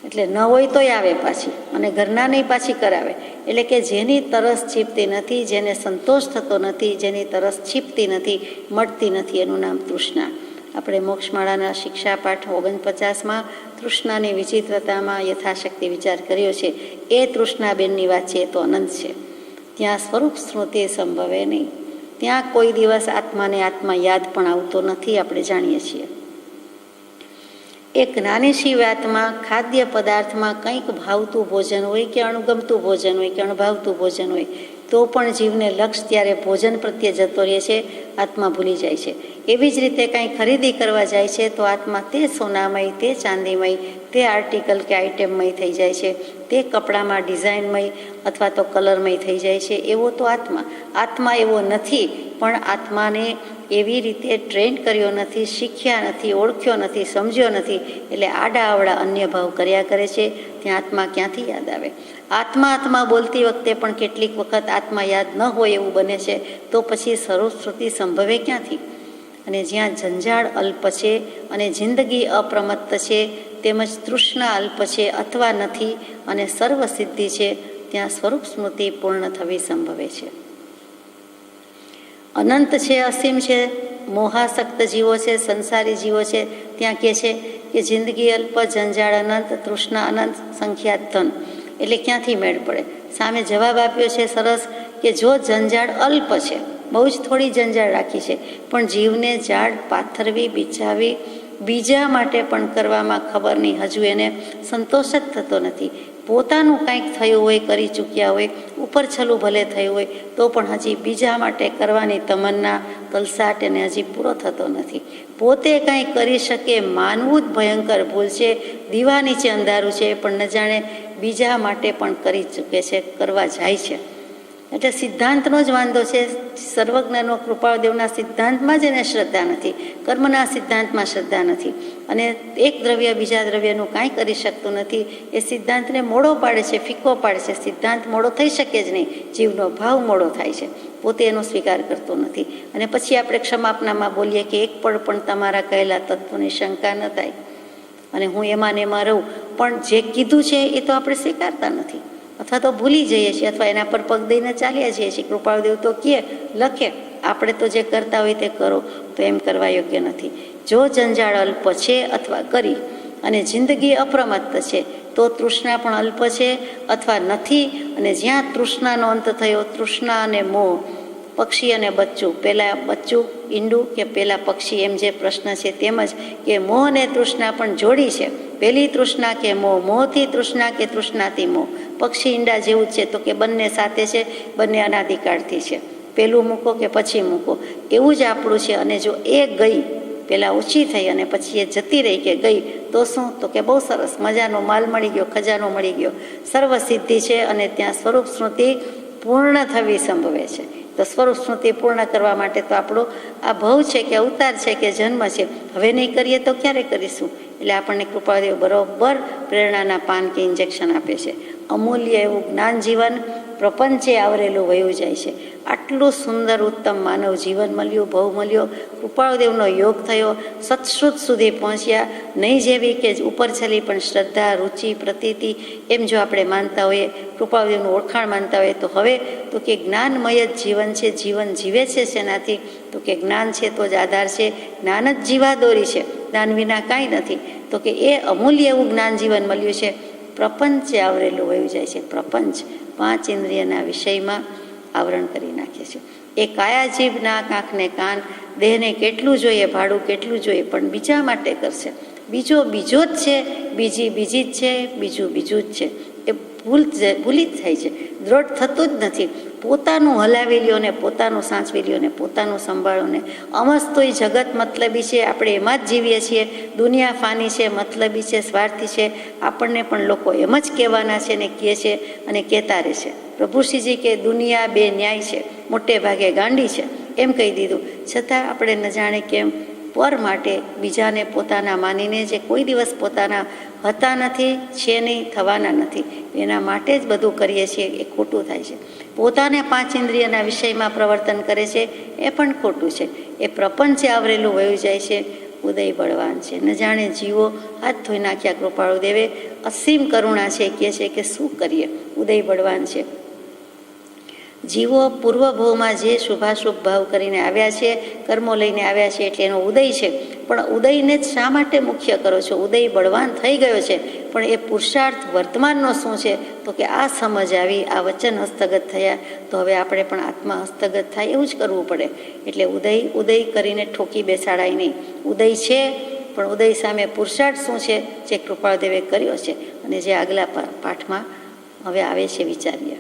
એટલે ન હોય તોય આવે પાછી, અને ઘરના નહીં પાછી કરાવે. એટલે કે જેની તરસ છીપતી નથી, જેને સંતોષ થતો નથી, જેની તરસ છીપતી નથી, મળતી નથી, એનું નામ તૃષ્ણા. આપણે મોક્ષમાળાના શિક્ષાપાઠ 49માં તૃષ્ણાની વિચિત્રતામાં યથાશક્તિ વિચાર કર્યો છે. એ તૃષ્ણાબેનની વાત છે, એ તો અનંત છે. ત્યાં સ્વરૂપ સ્મૃતિ સંભવે નહીં. ત્યાં કોઈ દિવસ આત્માને આત્મા યાદ પણ આવતો નથી, આપણે જાણીએ છીએ. એક નાની સી વાતમાં, ખાદ્ય પદાર્થમાં કંઈક ભાવતું ભોજન હોય કે અણગમતું ભોજન હોય કે અણભાવતું ભોજન હોય તો પણ જીવને લક્ષ ત્યારે ભોજન પ્રત્યે જતો રહે છે, આત્મા ભૂલી જાય છે. એવી જ રીતે કાંઈ ખરીદી કરવા જાય છે તો આત્મા તે સોનામય, તે ચાંદીમય, તે આર્ટિકલ કે આઇટમમય થઈ જાય છે, તે કપડામાં ડિઝાઇનમય અથવા તો કલરમય થઈ જાય છે. એવો તો આત્મા એવો નથી. પણ આત્માને એવી રીતે ટ્રેન કર્યો નથી, શીખ્યા નથી, ઓળખ્યો નથી, સમજ્યો નથી, એટલે આડા અવળા અન્ય ભાવ કર્યા કરે છે. ત્યાં આત્મા ક્યાંથી યાદ આવે? આત્મા બોલતી વખતે પણ કેટલીક વખત આત્મા યાદ ન હોય એવું બને છે, તો પછી સર્વશ્રુતિ સંભવે ક્યાંથી? અને જ્યાં જંજાળ અલ્પ છે અને જિંદગી અપ્રમત્ત છે, તેમજ તૃષ્ણા અલ્પ છે અથવા નથી અને સર્વસિદ્ધિ છે, ત્યાં સ્વરૂપ સ્મૃતિ પૂર્ણ થવી સંભવે છે. અનંત છે, અસીમ છે, મોહાસક્ત જીવો છે, સંસારી જીવો છે, ત્યાં કહે છે કે જિંદગી અલ્પ, જંજાળ અનંત, તૃષ્ણા અનંત, સંખ્યાત ધન. એટલે ક્યાંથી મેળ પડે? સામે જવાબ આપ્યો છે સરસ કે જો જંજાળ અલ્પ છે, બહુ જ થોડી જંજાળ રાખી છે, પણ જીવને ઝાડ પાથરવી, બિછાવી, બીજા માટે પણ કરવામાં ખબર નહીં, હજુ એને સંતોષ જ થતો નથી. પોતાનું કાંઈક થયું હોય, કરી ચૂક્યા હોય, ઉપર છલું ભલે થયું હોય તો પણ હજી બીજા માટે કરવાની તમન્ના, તલસાટ એને હજી પૂરો થતો નથી. પોતે કાંઈ કરી શકે માનવું જ ભયંકર ભૂલ છે. દીવા નીચે અંધારું છે પણ ન જાણે બીજા માટે પણ કરી ચૂકે છે, કરવા જાય છે. એટલે સિદ્ધાંતનો જ વાંધો છે. સર્વજ્ઞનો કૃપાળદેવના સિદ્ધાંતમાં જ એને શ્રદ્ધા નથી, કર્મના સિદ્ધાંતમાં શ્રદ્ધા નથી, અને એક દ્રવ્ય બીજા દ્રવ્યનું કાંઈ કરી શકતું નથી. એ સિદ્ધાંતને મોડો પાડે છે, ફીકો પાડે છે. સિદ્ધાંત મોડો થઈ શકે જ નહીં, જીવનો ભાવ મોડો થાય છે, પોતે એનો સ્વીકાર કરતો નથી. અને પછી આપણે ક્ષમાપનામાં બોલીએ કે એક પળ પણ તમારા કહેલા તત્વની શંકા ન થાય અને હું એમાં ને એમાં રહું, પણ જે કીધું છે એ તો આપણે સ્વીકારતા નથી, અથવા તો ભૂલી જઈએ છીએ, અથવા એના પર પગ દઈને ચાલ્યા જઈએ છીએ. કૃપાળદેવ તો કહે, લખે, આપણે તો જે કરતા હોય તે કરો, તો એમ કરવા યોગ્ય નથી. જો જંજાળ અલ્પ છે અથવા કરી અને જિંદગી અપ્રમત્ત છે તો તૃષ્ણા પણ અલ્પ છે અથવા નથી. અને જ્યાં તૃષ્ણાનો અંત થયો, તૃષ્ણા અને મોહ, પક્ષી અને બચ્ચું, પહેલાં બચ્ચું ઈંડું કે પહેલાં પક્ષી, એમ જે પ્રશ્ન છે તેમજ કે મોહ અને તૃષ્ણા પણ જોડી છે. પહેલી તૃષ્ણા કે મોહ, મોહથી તૃષ્ણા કે તૃષ્ણાથી મોહ. પક્ષી ઈંડા જેવું જ છે, તો કે બંને સાથે છે, બંને અનાદિકાળથી છે. પહેલું મૂકો કે પછી મૂકો, એવું જ આપણું છે. અને જો એ ગઈ, પહેલાં ઓછી થઈ અને પછી એ જતી રહી કે ગઈ તો શું, તો કે બહુ સરસ મજાનો માલ મળી ગયો, ખજાનો મળી ગયો, સર્વસિદ્ધિ છે અને ત્યાં સ્વરૂપ સ્મૃતિ પૂર્ણ થવી સંભવે છે. તો સ્વરૂપ સ્મૃતિ પૂર્ણ કરવા માટે તો આપણો આ ભવ છે કે અવતાર છે કે જન્મ છે, હવે નહીં કરીએ તો ક્યારે કરીશું? એટલે આપણને કૃપાદેવ બરોબર પ્રેરણાના પાન કે ઇન્જેક્શન આપે છે. અમૂલ્ય એવું જ્ઞાન જીવન પ્રપંચે આવરેલું વયું જાય છે. આટલું સુંદર ઉત્તમ માનવ જીવન મળ્યું, ભવ મળ્યો, કૃપાળુદેવનો યોગ થયો, સત્શ્રુત સુધી પહોંચ્યા. નહીં જેવી કે ઉપર છેલ્લી પણ શ્રદ્ધા, રુચિ, પ્રતીતિ એમ જો આપણે માનતા હોઈએ, કૃપાળુદેવનું ઓળખાણ માનતા હોઈએ, તો હવે તો કે જ્ઞાનમય જ જીવન છે. જીવન જીવે છે શેનાથી? તો કે જ્ઞાન છે તો જ આધાર છે, જ્ઞાન જ જીવાદોરી છે, જ્ઞાન વિના કાંઈ નથી. તો કે એ અમૂલ્ય એવું જ્ઞાન જીવન મળ્યું છે, પ્રપંચે આવરેલું વયું જાય છે. પ્રપંચ 5 ઇન્દ્રિયના વિષયમાં આવરણ કરી નાખે છે. એ કાયા, જીભ, નાક, આંખ ને કાન, દેહને કેટલું જોઈએ, ભાડું કેટલું જોઈએ, પણ બીજા માટે કરશે. બીજો બીજો જ છે, બીજી બીજી જ છે, બીજું બીજું જ છે. એ ભૂલી જ થાય છે, દ્રઢ થતું જ નથી. પોતાનું હલાવી લ્યો ને પોતાનું સાચવી લ્યો ને પોતાનું સંભાળો ને. અમસ્તોય જગત મતલબી છે, આપણે એમાં જ જીવીએ છીએ. દુનિયા ફાની છે, મતલબી છે, સ્વાર્થી છે. આપણને પણ લોકો એમ જ કહેવાના છે ને કહે છે અને કહેતા રહે છે. પ્રભુશ્રીજી કે દુનિયા બે ન્યાય છે, મોટે ભાગે ગાંડી છે, એમ કહી દીધું. છતાં આપણે ન જાણે કેમ પર માટે બીજાને પોતાના માનીને, જે કોઈ દિવસ પોતાના હતા નથી, છે નહીં, થવાના નથી, એના માટે જ બધું કરીએ છીએ, એ ખોટું થાય છે. પોતાને 5 ઇન્દ્રિયના વિષયમાં પ્રવર્તન કરે છે, એ પણ ખોટું છે. એ પ્રપંચે આવરેલું વયું જાય છે. ઉદય બળવાન છે, ન જાણે જીવો હાથ ધોઈ નાખ્યા. કૃપાળુદેવે અસીમ કરુણા છે, કહે છે કે શું કરીએ? ઉદય બળવાન છે. જીવો પૂર્વભવમાં જે શુભાશુભ ભાવ કરીને આવ્યા છે, કર્મો લઈને આવ્યા છે, એટલે એનો ઉદય છે. પણ ઉદયને જ શા માટે મુખ્ય કરો છો? ઉદય બળવાન થઈ ગયો છે, પણ એ પુરુષાર્થ વર્તમાનનો શું છે? તો કે આ સમજ આવી, આ વચન હસ્તગત થયા, તો હવે આપણે પણ આત્મા હસ્તગત થાય એવું જ કરવું પડે. એટલે ઉદય કરીને ઠોકી બેસાડાય નહીં. ઉદય છે, પણ ઉદય સામે પુરુષાર્થ શું છે, જે કૃપાળદેવે કર્યો છે અને જે આગલા પાઠમાં હવે આવે છે, વિચારીએ.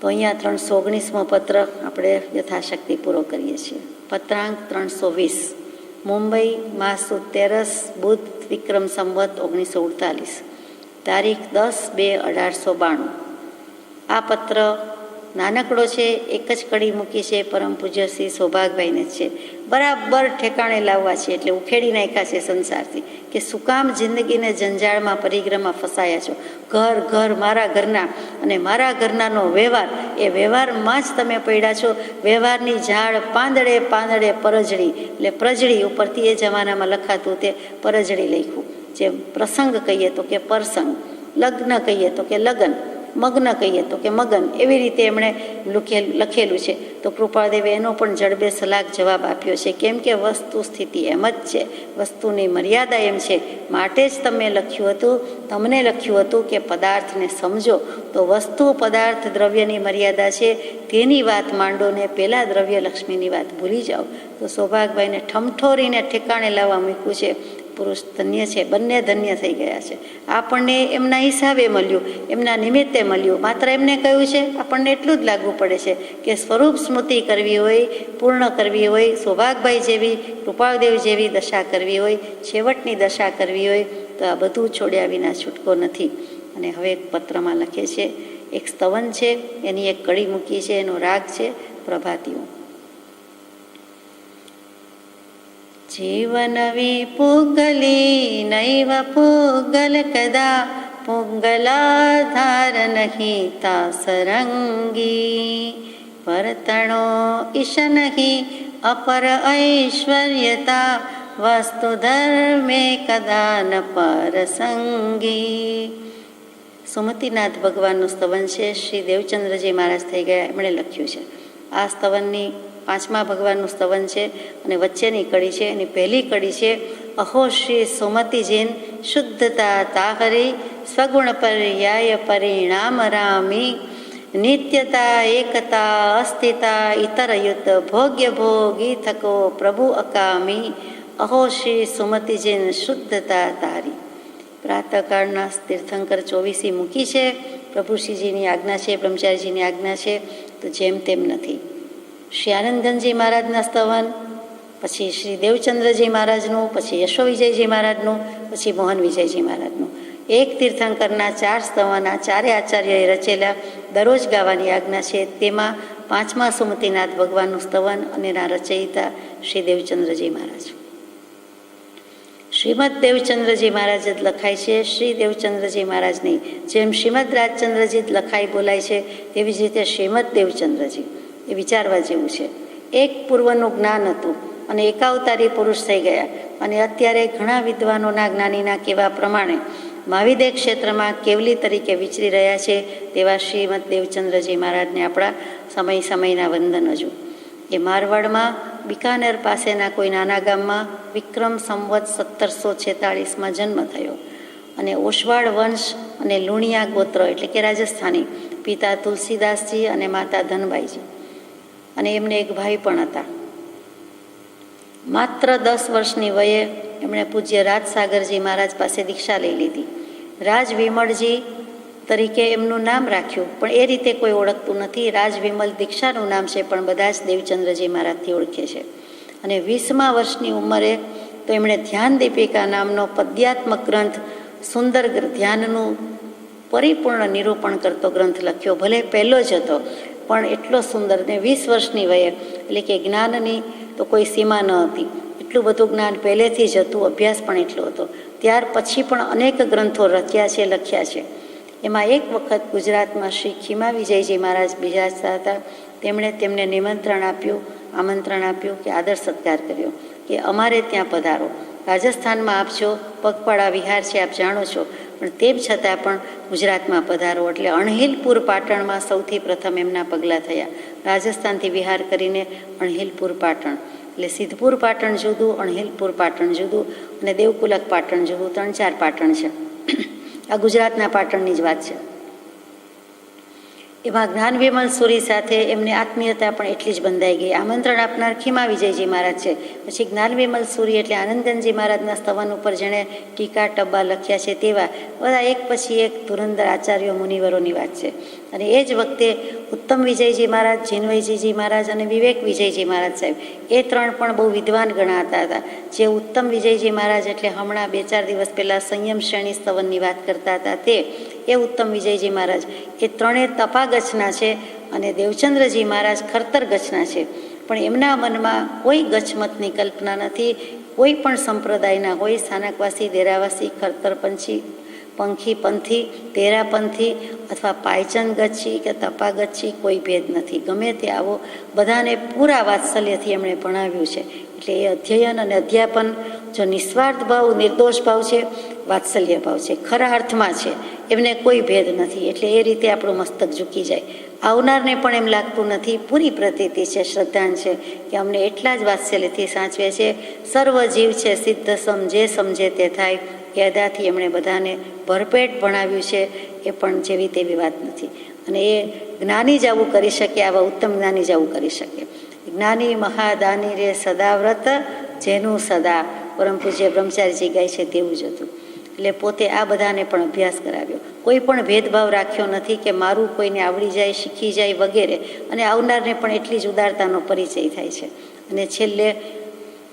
તો અહીંયા 319મો પત્ર આપણે યથાશક્તિ પૂરો કરીએ છીએ. પત્રાંક 320, મુંબઈ, માસ 13, બુધ, વિક્રમ સંવત 1948, તારીખ 10/2/1892. આ પત્ર નાનકડો છે, એક જ કડી મૂકી છે, પરમ પૂજ્ય શ્રી સૌભાગભાઈને જ છે. બરાબર ઠેકાણે લાવવા છે, એટલે ઉખેડી નાખ્યા છે સંસારથી, કે શું કામ જિંદગીને જંજાળમાં પરિગ્રહમાં ફસાયા છો? ઘર મારા ઘરના અને મારા ઘરનાનો વ્યવહાર, એ વ્યવહારમાં જ તમે પડ્યા છો. વ્યવહારની ઝાડ પાંદડે પાંદડે પરજળી, એટલે પ્રજળી ઉપરથી એ જમાનામાં લખાતું તે પરજળી લખ્યું. જેમ પ્રસંગ કહીએ તો કે પરસંગ, લગ્ન કહીએ તો કે લગ્ન, મગ્ન કહીએ તો કે મગન, એવી રીતે એમણે લખેલું છે. તો કૃપાળદેવે એનો પણ જડબે સલાક જવાબ આપ્યો છે. કેમ કે વસ્તુ સ્થિતિ એમ જ છે, વસ્તુની મર્યાદા એમ છે. માટે જ તમને લખ્યું હતું કે પદાર્થને સમજો. તો વસ્તુ, પદાર્થ, દ્રવ્યની મર્યાદા છે, તેની વાત માંડો ને પેલા દ્રવ્ય લક્ષ્મીની વાત ભૂલી જાઓ. તો સૌભાગભાઈને ઠમઠોરીને ઠેકાણે લાવવા મૂક્યું છે. પુરુષ ધન્ય છે, બંને ધન્ય થઈ ગયા છે. આપણને એમના હિસાબે મળ્યું, એમના નિમિત્તે મળ્યું. માત્ર એમને કહ્યું છે, આપણને એટલું જ લાગવું પડે છે કે સ્વરૂપ સ્મૃતિ કરવી હોય, પૂર્ણ કરવી હોય, સૌભાગભાઈ જેવી, કૃપાળદેવ જેવી દશા કરવી હોય, છેવટની દશા કરવી હોય, તો આ બધું છોડ્યા વિના છૂટકો નથી. અને હવે એક પત્રમાં લખે છે, એક સ્તવન છે, એની એક કડી મૂકી છે, એનો રાગ છે પ્રભાતિઓ. જીવન વિપુગલી નૈવ પુગલ કદા, પુગલાધાર નહીં તાસરંગી, વર્તણો ઈશ નહીં અપર ઐશ્વર્યતા, વસ્તુ ધર્મે કદા ન પરસંગી. સુમતિનાથ ભગવાનનું સ્તવન છે, શ્રી દેવચંદ્રજી મહારાજ થઈ ગયા, એમણે લખ્યું છે. આ સ્તવનની 5મા ભગવાનનું સ્તવન છે અને વચ્ચેની કડી છે. એની પહેલી કડી છે, અહો શ્રી સુમતિજીન શુદ્ધતા તાહરી, સ્વગુણ પર્યાય પરિણામ રામી, નિત્યતા એકતા અસ્થિતા ઇતરયુત, ભોગ્ય ભોગી થકો પ્રભુ અકામી, અહો શ્રી સુમતિજીન શુદ્ધતા તારી. પ્રાતઃકાળના તીર્થંકર 24 મૂકી છે. પ્રભુશ્રીજીની આજ્ઞા છે, બ્રહ્મચારીજીની આજ્ઞા છે, તો જેમ તેમ નથી. શ્રી આનંદનજી મહારાજના સ્તવન પછી શ્રી દેવચંદ્રજી મહારાજનું, પછી યશો વિજયજી મહારાજનું, પછી મોહન વિજયજી મહારાજનું. એક તીર્થંકરના 4 સ્તવના 4 આચાર્યોએ રચેલા દરરોજ ગાવાની આજ્ઞા છે. તેમાં 5મા સુમતિનાથ ભગવાનનું સ્તવન અને એના રચયિતા શ્રી દેવચંદ્રજી મહારાજ. શ્રીમદ દેવચંદ્રજી મહારાજ જ લખાય છે, શ્રી દેવચંદ્રજી મહારાજ નહીં. જેમ શ્રીમદ રાજચંદ્રજી જ લખાઈ બોલાય છે, તેવી જ રીતે શ્રીમદ દેવચંદ્રજી એ વિચારવા જેવું છે. એક પૂર્વનું જ્ઞાન હતું અને એકાવતારી પુરુષ થઈ ગયા, અને અત્યારે ઘણા વિદ્વાનોના જ્ઞાનીના કહેવા પ્રમાણે મહાવિદ્ય ક્ષેત્રમાં કેવલી તરીકે વિચરી રહ્યા છે તેવા શ્રીમદ દેવચંદ્રજી મહારાજને આપણા સમયના વંદન. હજુ એ મારવાડમાં બિકાનેર પાસેના કોઈ નાના ગામમાં વિક્રમ સંવત 1746માં જન્મ થયો, અને ઓસવાળ વંશ અને લુણિયા ગોત્ર એટલે કે રાજસ્થાની, પિતા તુલસીદાસજી અને માતા ધનબાઈજી, અને એમને એક ભાઈ પણ હતા. માત્ર 10 વર્ષની વયે એમણે પૂજ્ય રાજસાગરજી મહારાજ પાસે દીક્ષા લઈ લીધી. રાજ વિમળજી તરીકે એમનું નામ રાખ્યું, પણ એ રીતે કોઈ ઓળખતું નથી. રાજ વિમલ દીક્ષાનું નામ છે, પણ બધા જ દેવચંદ્રજી મહારાજથી ઓળખે છે. અને 20મા વર્ષની ઉંમરે તો એમણે ધ્યાન દીપિકા નામનો પદ્યાત્મક ગ્રંથ, સુંદર ધ્યાનનું પરિપૂર્ણ નિરૂપણ કરતો ગ્રંથ લખ્યો. ભલે પહેલો જ હતો, પણ એટલો સુંદર. ને 20 વર્ષની વયે, એટલે કે જ્ઞાનની તો કોઈ સીમા ન હતી. એટલું બધું જ્ઞાન પહેલેથી જ હતું, અભ્યાસ પણ એટલો હતો. ત્યાર પછી પણ અનેક ગ્રંથો રચ્યા છે, લખ્યા છે. એમાં એક વખત ગુજરાતમાં શ્રી ખીમા વિજયજી મહારાજ બિરાજતા હતા. તેમણે તેમને આમંત્રણ આપ્યું કે આદર સત્કાર કર્યો કે અમારે ત્યાં પધારો. રાજસ્થાનમાં આપ છો, પગપાળા વિહાર છે, આપ જાણો છો, પણ તેમ છતાં પણ ગુજરાતમાં પધારો. એટલે અણહિલપુર પાટણમાં સૌથી પ્રથમ એમના પગલાં થયા. રાજસ્થાનથી વિહાર કરીને અણહિલપુર પાટણ, એટલે સિદ્ધપુર પાટણ જુદું, અણહિલપુર પાટણ જુદું, અને દેવકુલક પાટણ જુદું. 3-4 પાટણ છે. આ ગુજરાતના પાટણની જ વાત છે. એમાં જ્ઞાન વિમલ સુરી સાથે એમને આત્મીયતા પણ એટલી જ બંધાઈ ગઈ. આમંત્રણ આપનાર ખીમા વિજયજી મહારાજ છે. પછી જ્ઞાન વિમલ સુરી એટલે આનંદનજી મહારાજના સ્તવન ઉપર જેણે ટીકા ટબ્બા લખ્યા છે, તેવા બધા એક પછી એક ધુરંધર આચાર્યો મુનિવરોની વાત છે. અને એ જ વખતે ઉત્તમ વિજયજી મહારાજ, જીનવૈજીજી મહારાજ અને વિવેક વિજયજી મહારાજ સાહેબ, એ 3 પણ બહુ વિદ્વાન ગણાતા હતા. જે ઉત્તમ વિજયજી મહારાજ એટલે હમણાં 2-4 દિવસ પહેલાં સંયમ શ્રેણી સ્તવનની વાત કરતા હતા, એ ઉત્તમ વિજયજી મહારાજ એ 3 તપા ગચ્છના છે, અને દેવચંદ્રજી મહારાજ ખરતર ગચ્છના છે. પણ એમના મનમાં કોઈ ગચ્છમતની કલ્પના નથી. કોઈ પણ સંપ્રદાયના હોય, સ્થાનકવાસી, દેરાવાસી, ખરતર પંખી પંથી, તેરાપંથી અથવા પાયચન ગચ્છી કે તપા ગચ્છી, કોઈ ભેદ નથી. ગમે તે આવો, બધાને પૂરા વાત્સલ્યથી એમણે ભણાવ્યું છે. એટલે એ અધ્યયન અને અધ્યાપન જો નિસ્વાર્થ ભાવ, નિર્દોષ ભાવ છે, વાત્સલ્ય ભાવ છે, ખરા અર્થમાં છે, એમને કોઈ ભેદ નથી. એટલે એ રીતે આપણું મસ્તક ઝૂકી જાય. આવનારને પણ એમ લાગતું નથી, પૂરી પ્રતીતિ છે, શ્રદ્ધાન છે કે અમને એટલા જ વાત્સલ્યથી સાચવે છે. સર્વ જીવ છે સિદ્ધ સમ, જે સમજે તે થાય, એ અદાથી એમણે બધાને ભરપેટ ભણાવ્યું છે. એ પણ જેવી તેવી વાત નથી. અને એ જ્ઞાની જ આવું કરી શકે, આવા ઉત્તમ જ્ઞાની જ આવું કરી શકે. જ્ઞાની મહાદાની રે સદાવ્રત, જેનું સદા, પરમ પૂજ્ય બ્રહ્મચારીજી ગાય છે તેવું જ હતું. એટલે પોતે આ બધાને પણ અભ્યાસ કરાવ્યો. કોઈ પણ ભેદભાવ રાખ્યો નથી કે મારું કોઈને આવડી જાય, શીખી જાય વગેરે. અને આવનારને પણ એટલી જ ઉદારતાનો પરિચય થાય છે. અને છેલ્લે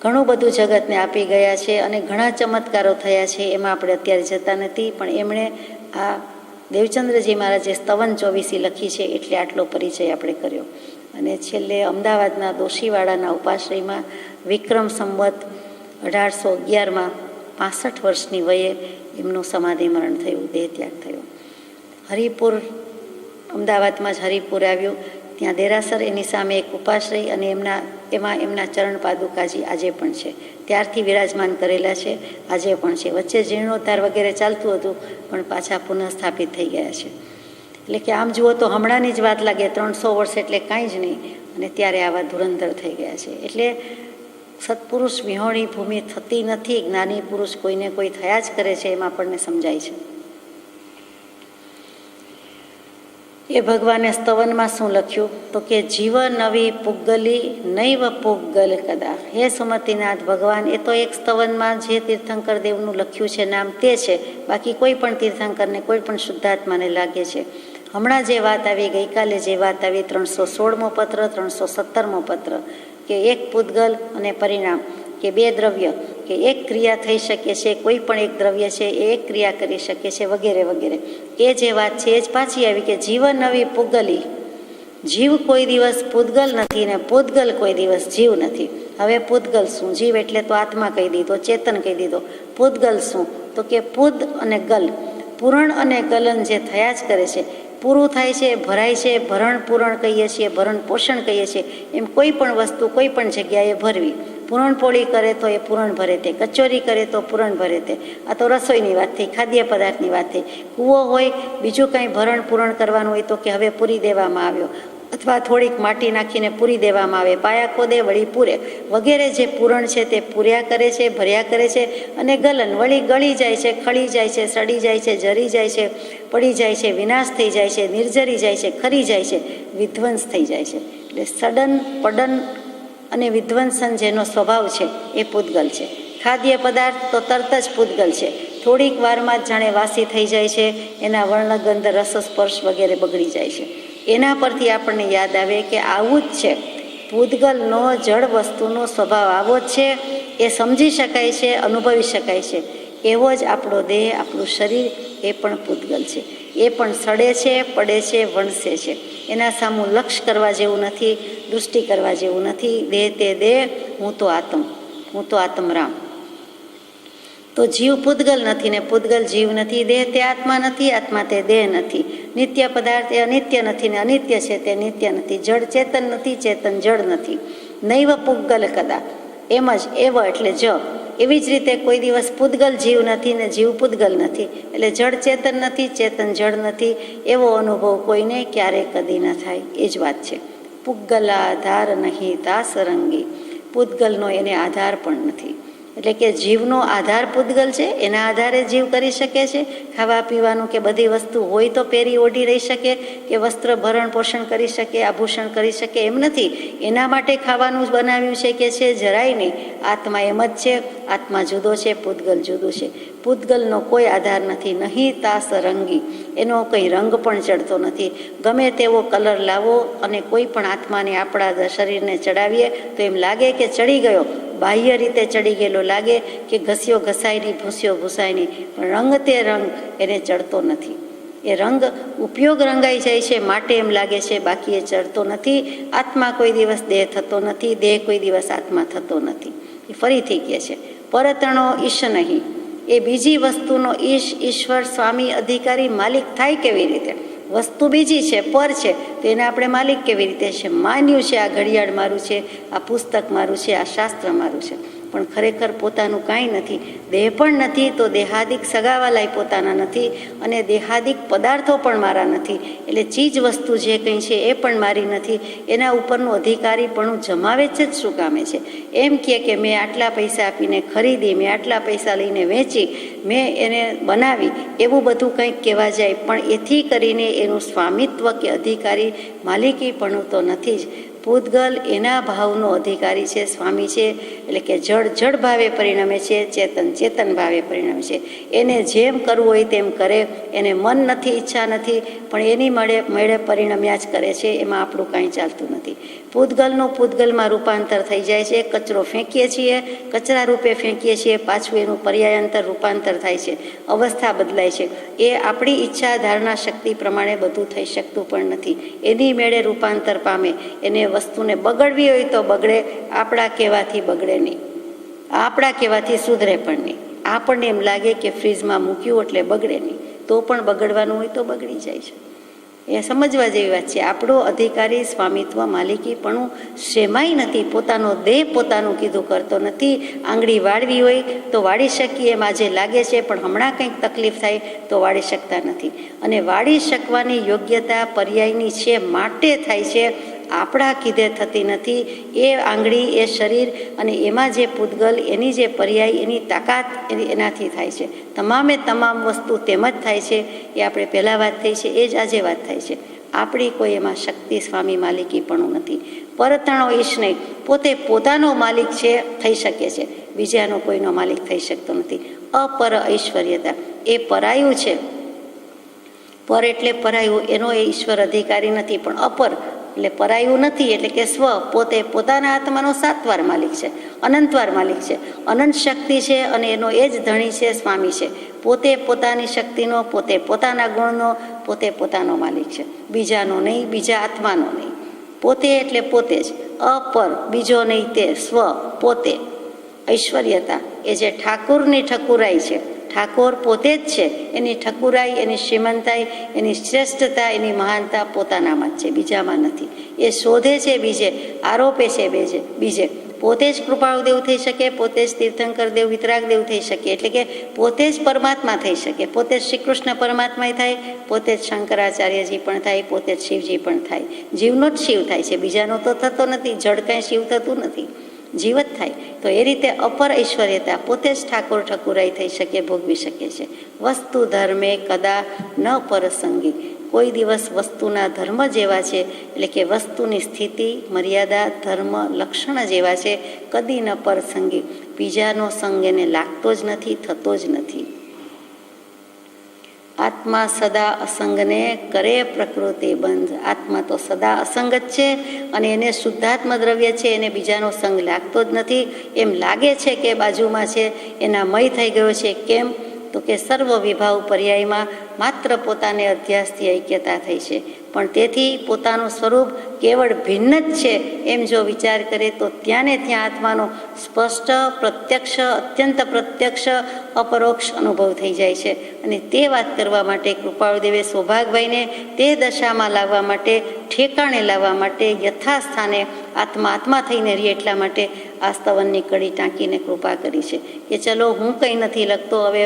ઘણું બધું જગતને આપી ગયા છે, અને ઘણા ચમત્કારો થયા છે. એમાં આપણે અત્યારે જતા નથી, પણ એમણે આ દેવચંદ્રજી મહારાજે સ્તવન 24 લખી છે, એટલે આટલો પરિચય આપણે કર્યો. અને છેલ્લે અમદાવાદના દોશીવાડાના ઉપાશ્રયમાં વિક્રમ સંવત 1811માં 65 વર્ષની વયે એમનું સમાધિ મરણ થયું, દેહ ત્યાગ થયો. હરિપુર, અમદાવાદમાં જ હરિપુર આવ્યું, ત્યાં દેરાસર, એની સામે એક ઉપાશ્રય, અને એમાં એમના ચરણ પાદુકાજી આજે પણ છે. ત્યારથી વિરાજમાન કરેલા છે, આજે પણ છે. વચ્ચે જીર્ણોદ્ધાર વગેરે ચાલતું હતું, પણ પાછા પુનઃસ્થાપિત થઈ ગયા છે. એટલે કે આમ જુઓ તો હમણાંની જ વાત લાગે, 300 વર્ષ એટલે કાંઈ જ નહીં, અને ત્યારે આવા ધુરંધર થઈ ગયા છે. એટલે સત્પુરુષ વિહોણી ભૂમિ થતી નથી, જ્ઞાની પુરુષ કોઈને કોઈ થયા જ કરે છે, એમાં આપણને સમજાય છે. એ ભગવાને સ્તવનમાં શું લખ્યું તો કે જીવ નવી પુગ્ગલી નૈવ પુગ્ગલ કદા. હે સુમતિનાથ ભગવાન, એ તો એક સ્તવનમાં જે તીર્થંકર દેવનું લખ્યું છે નામ તે છે, બાકી કોઈ પણ તીર્થંકરને, કોઈ પણ શુદ્ધાત્માને લાગે છે. હમણાં જે વાત આવી, ગઈકાલે જે વાત આવી, 316મો પત્ર, 317મો પત્ર, કે એક પૂતગલ અને પરિણામ, કે બે દ્રવ્ય, કે એક ક્રિયા થઈ શકે છે, કોઈ પણ એક દ્રવ્ય છે એ એક ક્રિયા કરી શકે છે, વગેરે વગેરે. એ જે વાત છે એ જ પાછી આવી કે જીવન નવી પૂગલી. જીવ કોઈ દિવસ પૂતગલ નથી ને પૂતગલ કોઈ દિવસ જીવ નથી. હવે પૂતગલ શું? જીવ એટલે તો આત્મા કહી દીધો, ચેતન કહી દીધો. પૂતગલ શું? તો કે પૂદ અને ગલ, પૂરણ અને ગલન જે થયા જ કરે છે. પૂરું થાય છે, ભરાય છે, ભરણ પૂરણ કહીએ છીએ, ભરણ પોષણ કહીએ છીએ. એમ કોઈ પણ વસ્તુ કોઈ પણ જગ્યાએ ભરવી. પૂરણપોળી કરે તો એ પૂરણ ભરે તે, કચોરી કરે તો પૂરણ ભરે તે. આ તો રસોઈની વાત થઈ, ખાદ્ય પદાર્થની વાત થઈ. કૂવો હોય, બીજું કાંઈ ભરણ પૂરણ કરવાનું હોય તો કે હવે પૂરી દેવામાં આવ્યો, અથવા થોડીક માટી નાખીને પૂરી દેવામાં આવે, પાયા ખોદે વળી પૂરે, વગેરે જે પૂરણ છે તે પૂર્યા કરે છે, ભર્યા કરે છે. અને ગલન વળી ગળી જાય છે, ખળી જાય છે, સડી જાય છે, જરી જાય છે, પડી જાય છે, વિનાશ થઈ જાય છે, નિર્જરી જાય છે, ખરી જાય છે, વિધ્વંસ થઈ જાય છે. એટલે સડન પડન અને વિધ્વંસન જેનો સ્વભાવ છે એ પૂતગલ છે. ખાદ્ય પદાર્થ તો તરત જ પૂતગલ છે. થોડીક વારમાં જ જાણે વાસી થઈ જાય છે, એના વર્ણગંધ રસ સ્પર્શ વગેરે બગડી જાય છે. એના પરથી આપણને યાદ આવે કે આવું જ છે પૂતગલનો, જળ વસ્તુનો સ્વભાવ આવો જ છે. એ સમજી શકાય છે, અનુભવી શકાય છે. એવો જ આપણો દેહ, આપણું શરીર એ પણ પૂતગલ છે. એ પણ સડે છે, પડે છે, વણસે છે. એના સામું લક્ષ્ય કરવા જેવું નથી, દૃષ્ટિ કરવા જેવું નથી. દેહ તે દેહ, હું તો આત્મ, હું તો આત્મરામ. તો જીવ પૂતગલ નથી ને પૂતગલ જીવ નથી. દેહ તે આત્મા નથી, આત્મા તે દેહ નથી. નિત્ય પદાર્થ એ અનિત્ય નથી ને અનિત્ય છે તે નિત્ય નથી. જળ ચેતન નથી, ચેતન જળ નથી. નૈવ પૂગલ કદા, એમ જ એવ એટલે જ. એવી જ રીતે કોઈ દિવસ પૂતગલ જીવ નથી ને જીવ પૂતગલ નથી. એટલે જળ ચેતન નથી, ચેતન જળ નથી. એવો અનુભવ કોઈને ક્યારેય કદી ન થાય. એ જ વાત છે. પૂગલા આધાર નહીં તાસરંગી. પૂતગલનો એને આધાર પણ નથી. એટલે કે જીવનો આધાર પૂતગલ છે, એના આધારે જીવ કરી શકે છે. ખાવા પીવાનું કે બધી વસ્તુ હોય તો પહેરી ઓઢી રહી શકે, કે વસ્ત્ર ભરણ પોષણ કરી શકે, આભૂષણ કરી શકે, એમ નથી. એના માટે ખાવાનું જ બનાવ્યું છે કે છે? જરાય નહીં. આત્મા એમ જ છે. આત્મા જુદો છે, પૂતગલ જુદું છે. પૂતગલનો કોઈ આધાર નથી. નહીં તાસ રંગી, એનો કંઈ રંગ પણ ચડતો નથી. ગમે તેવો કલર લાવો અને કોઈ પણ આત્માને આપણા શરીરને ચડાવીએ તો એમ લાગે કે ચડી ગયો, બાહ્ય રીતે ચડી ગયેલો લાગે, કે ઘસ્યો ઘસાય નહીં, ભૂસ્યો ભૂસાય નહીં. પણ રંગ તે રંગ એને ચડતો નથી. એ રંગ ઉપયોગ રંગાઈ જાય છે માટે એમ લાગે છે, બાકી એ ચડતો નથી. આત્મા કોઈ દિવસ દેહ થતો નથી, દેહ કોઈ દિવસ આત્મા થતો નથી. એ ફરીથી કહે છે પરતણો ઈશ નહીં. એ બીજી વસ્તુનો ઈશ, ઈશ્વર, સ્વામી, અધિકારી, માલિક થાય કેવી રીતે? વસ્તુ બીજી છે, પર છે, તો એને આપણે માલિક કેવી રીતે છે? માન્યું છે આ ઘડિયાળ મારું છે, આ પુસ્તક મારું છે, આ શાસ્ત્ર મારું છે, પણ ખરેખર પોતાનું કાંઈ નથી. દેહ પણ નથી તો દેહાદિક સગાવાલાય પોતાના નથી, અને દેહાદિક પદાર્થો પણ મારા નથી. એટલે ચીજ વસ્તુ જે કંઈ છે એ પણ મારી નથી. એના ઉપરનું અધિકારીપણું જમાવે છે જ શું કામે છે? એમ કહે કે મેં આટલા પૈસા આપીને ખરીદી, મેં આટલા પૈસા લઈને વેચી, મેં એને બનાવી, એવું બધું કંઈક કહેવા જાય. પણ એથી કરીને એનું સ્વામિત્વ કે અધિકારી, માલિકીપણું તો નથી જ. પૂતગલ એના ભાવનો અધિકારી છે, સ્વામી છે. એટલે કે જળ જળ ભાવે પરિણમે છે, ચેતન ચેતન ભાવે પરિણમે છે. એને જેમ કરવું હોય તેમ કરે. એને મન નથી, ઈચ્છા નથી, પણ એની મેળે પરિણમ્યા જ કરે છે. એમાં આપણું કાંઈ ચાલતું નથી. પૂતગલનું પૂતગલમાં રૂપાંતર થઈ જાય છે. કચરો ફેંકીએ છીએ, કચરા રૂપે ફેંકીએ છીએ, પાછું એનું પર્યાયાંતર રૂપાંતર થાય છે, અવસ્થા બદલાય છે. એ આપણી ઈચ્છા, ધારણા, શક્તિ પ્રમાણે બધું થઈ શકતું પણ નથી. એની મેળે રૂપાંતર પામે. એને વસ્તુને બગડવી હોય તો બગડે, આપણા કહેવાથી બગડે નહીં, આપણા કહેવાથી સુધરે પણ નહીં. આપણને એમ લાગે કે ફ્રીજમાં મૂક્યું એટલે બગડે નહીં, તો પણ બગડવાનું હોય તો બગડી જાય છે. એ સમજવા જેવી વાત છે. આપણો અધિકારી, સ્વામિત્વ, માલિકીપણું શેમાંય નથી. પોતાનો દેહ પોતાનું કીધું કરતો નથી. આંગળી વાળવી હોય તો વાળી શકીએ એમ આજે લાગે છે, પણ હમણાં કંઈક તકલીફ થાય તો વાળી શકતા નથી. અને વાળી શકવાની યોગ્યતા પર્યાયની છે માટે થાય છે, આપણા કીધે થતી નથી. એ આંગળી, એ શરીર અને એમાં જે પૂતગલ, એની જે પર્યાય, એની તાકાત એનાથી થાય છે. તમામે તમામ વસ્તુ તેમ જ થાય છે. એ આપણે પહેલાં વાત થઈ છે, એ જ આજે વાત થાય છે. આપણી કોઈ એમાં શક્તિ, સ્વામી, માલિકીપણું નથી. પરતણો ઈશ નહીં. પોતે પોતાનો માલિક છે, થઈ શકે છે, બીજાનો કોઈનો માલિક થઈ શકતો નથી. અપર ઐશ્વર્યતા, એ પરાયું છે. પર એટલે પરાયું, એનો એ ઈશ્વર અધિકારી નથી, પણ અપર એટલે પરાયું નથી, એટલે કે સ્વ પોતે પોતાના આત્માનો 7 વાર માલિક છે, અનંતવાર માલિક છે, અનંત શક્તિ છે અને એનો એ જ ધણી છે, સ્વામી છે. પોતે પોતાની શક્તિનો, પોતે પોતાના ગુણનો, પોતે પોતાનો માલિક છે, બીજાનો નહીં, બીજા આત્માનો નહીં. પોતે એટલે પોતે જ, અપર, બીજો નહીં તે, સ્વ પોતે. ઐશ્વર્યતા એ જે ઠાકુરની ઠકુરાઈ છે, ઠાકોર પોતે જ છે, એની ઠકુરાઈ, એની શ્રીમંતાઈ, એની શ્રેષ્ઠતા, એની મહાનતા પોતાનામાં જ છે, બીજામાં નથી. એ શોધે છે બીજે, આરોપે છે બીજે. પોતે જ કૃપાળુ દેવ થઈ શકે, પોતે જ તીર્થંકર દેવ, વિતરાગ દેવ થઈ શકે, એટલે કે પોતે જ પરમાત્મા થઈ શકે, પોતે જ શ્રી કૃષ્ણ પરમાત્મા થાય, પોતે જ શંકરાચાર્યજી પણ થાય, પોતે જ શિવજી પણ થાય. જીવનો જ શિવ થાય છે, બીજાનો તો થતો નથી, જડ કાંઈ શિવ થતું નથી, જીવ જ થાય. તો એ રીતે અપર ઐશ્વર્યતા પોતે જ ઠાકોર ઠકુરાઈ થઈ શકે, ભોગવી શકે છે. વસ્તુ ધર્મે કદા ન પરસંગી, કોઈ દિવસ વસ્તુના ધર્મ જેવા છે, એટલે કે વસ્તુની સ્થિતિ, મર્યાદા, ધર્મ, લક્ષણ જેવા છે, કદી ન પરસંગી, બીજાનો સંગ એને લાગતો જ નથી, થતો જ નથી. આત્મા સદા અસંગને કરે પ્રકૃતિ બંધ, આત્મા તો સદા અસંગ જ છે અને એને શુદ્ધાત્મ દ્રવ્ય છે, એને બીજાનો સંગ લાગતો જ નથી. એમ લાગે છે કે બાજુમાં છે, એના મય થઈ ગયો છે. કેમ? તો કે સર્વ વિભાવ પર્યાયમાં માત્ર પોતાને અધ્યાસથી ઐક્યતા થઈ છે, પણ તેથી પોતાનું સ્વરૂપ કેવળ ભિન્ન જ છે એમ જો વિચાર કરે તો ત્યાં ને ત્યાં આત્માનો સ્પષ્ટ, પ્રત્યક્ષ, અત્યંત પ્રત્યક્ષ, અપરોક્ષ અનુભવ થઈ જાય છે. અને તે વાત કરવા માટે કૃપાળુદેવે સૌભાગભાઈને તે દશામાં લાવવા માટે, ઠેકાણે લાવવા માટે, યથાસ્થાને આત્મા થઈને રહી એટલા માટે આ સ્તવનની કડી ટાંકીને કૃપા કરી છે કે ચલો હું કંઈ નથી લખતો, હવે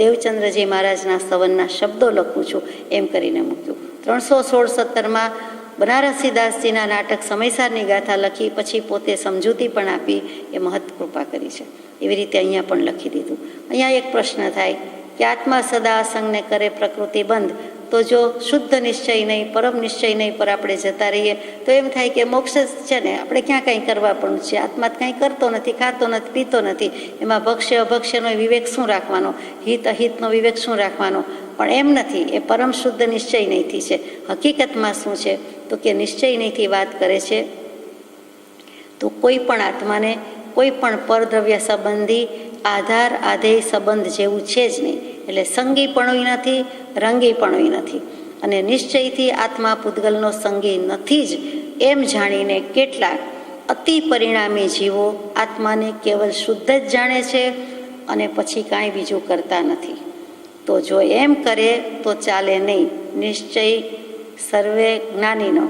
દેવચંદ્રજી મહારાજના સ્તવનના શબ્દો લખું છું, એમ કરીને મૂક્યું. 316-17 બનારસીદાસજીના નાટક સમયસારની ગાથા લખી, પછી પોતે સમજૂતી પણ આપી, એ મહત કૃપા કરી છે. એવી રીતે અહીંયા પણ લખી દીધું. અહીંયા એક પ્રશ્ન થાય કે આત્મા સદા અસંગને કરે પ્રકૃતિ બંધ, તો જો શુદ્ધ નિશ્ચય નહીં, પરમ નિશ્ચય નહીં પર આપણે જતા રહીએ તો એમ થાય કે મોક્ષ છે ને, આપણે ક્યાં કંઈ કરવા પણ છે, આત્મા કંઈ કરતો નથી, ખાતો નથી, પીતો નથી, એમાં ભક્ષ્ય અભક્ષ્યનો વિવેક શું રાખવાનો, હિત અહિતનો વિવેક શું રાખવાનો? પણ એમ નથી, એ પરમ શુદ્ધ નિશ્ચય નહીંથી છે. હકીકતમાં શું છે તો કે નિશ્ચય નહીંથી વાત કરે છે તો કોઈ પણ આત્માને કોઈ પણ પરદ્રવ્ય સંબંધી આધાર આધેય સંબંધ જેવું છે જ નહીં. એટલે સંગી પણ નથી, રંગી પણ નથી, અને નિશ્ચયથી આત્મા પૂતગલનો સંગી નથી જ એમ જાણીને કેટલાક અતિ પરિણામી જીવો આત્માને કેવલ શુદ્ધ જ જાણે છે અને પછી કાંઈ બીજું કરતા નથી. તો જો એમ કરે તો ચાલે નહીં. નિશ્ચય સર્વે જ્ઞાનીનો,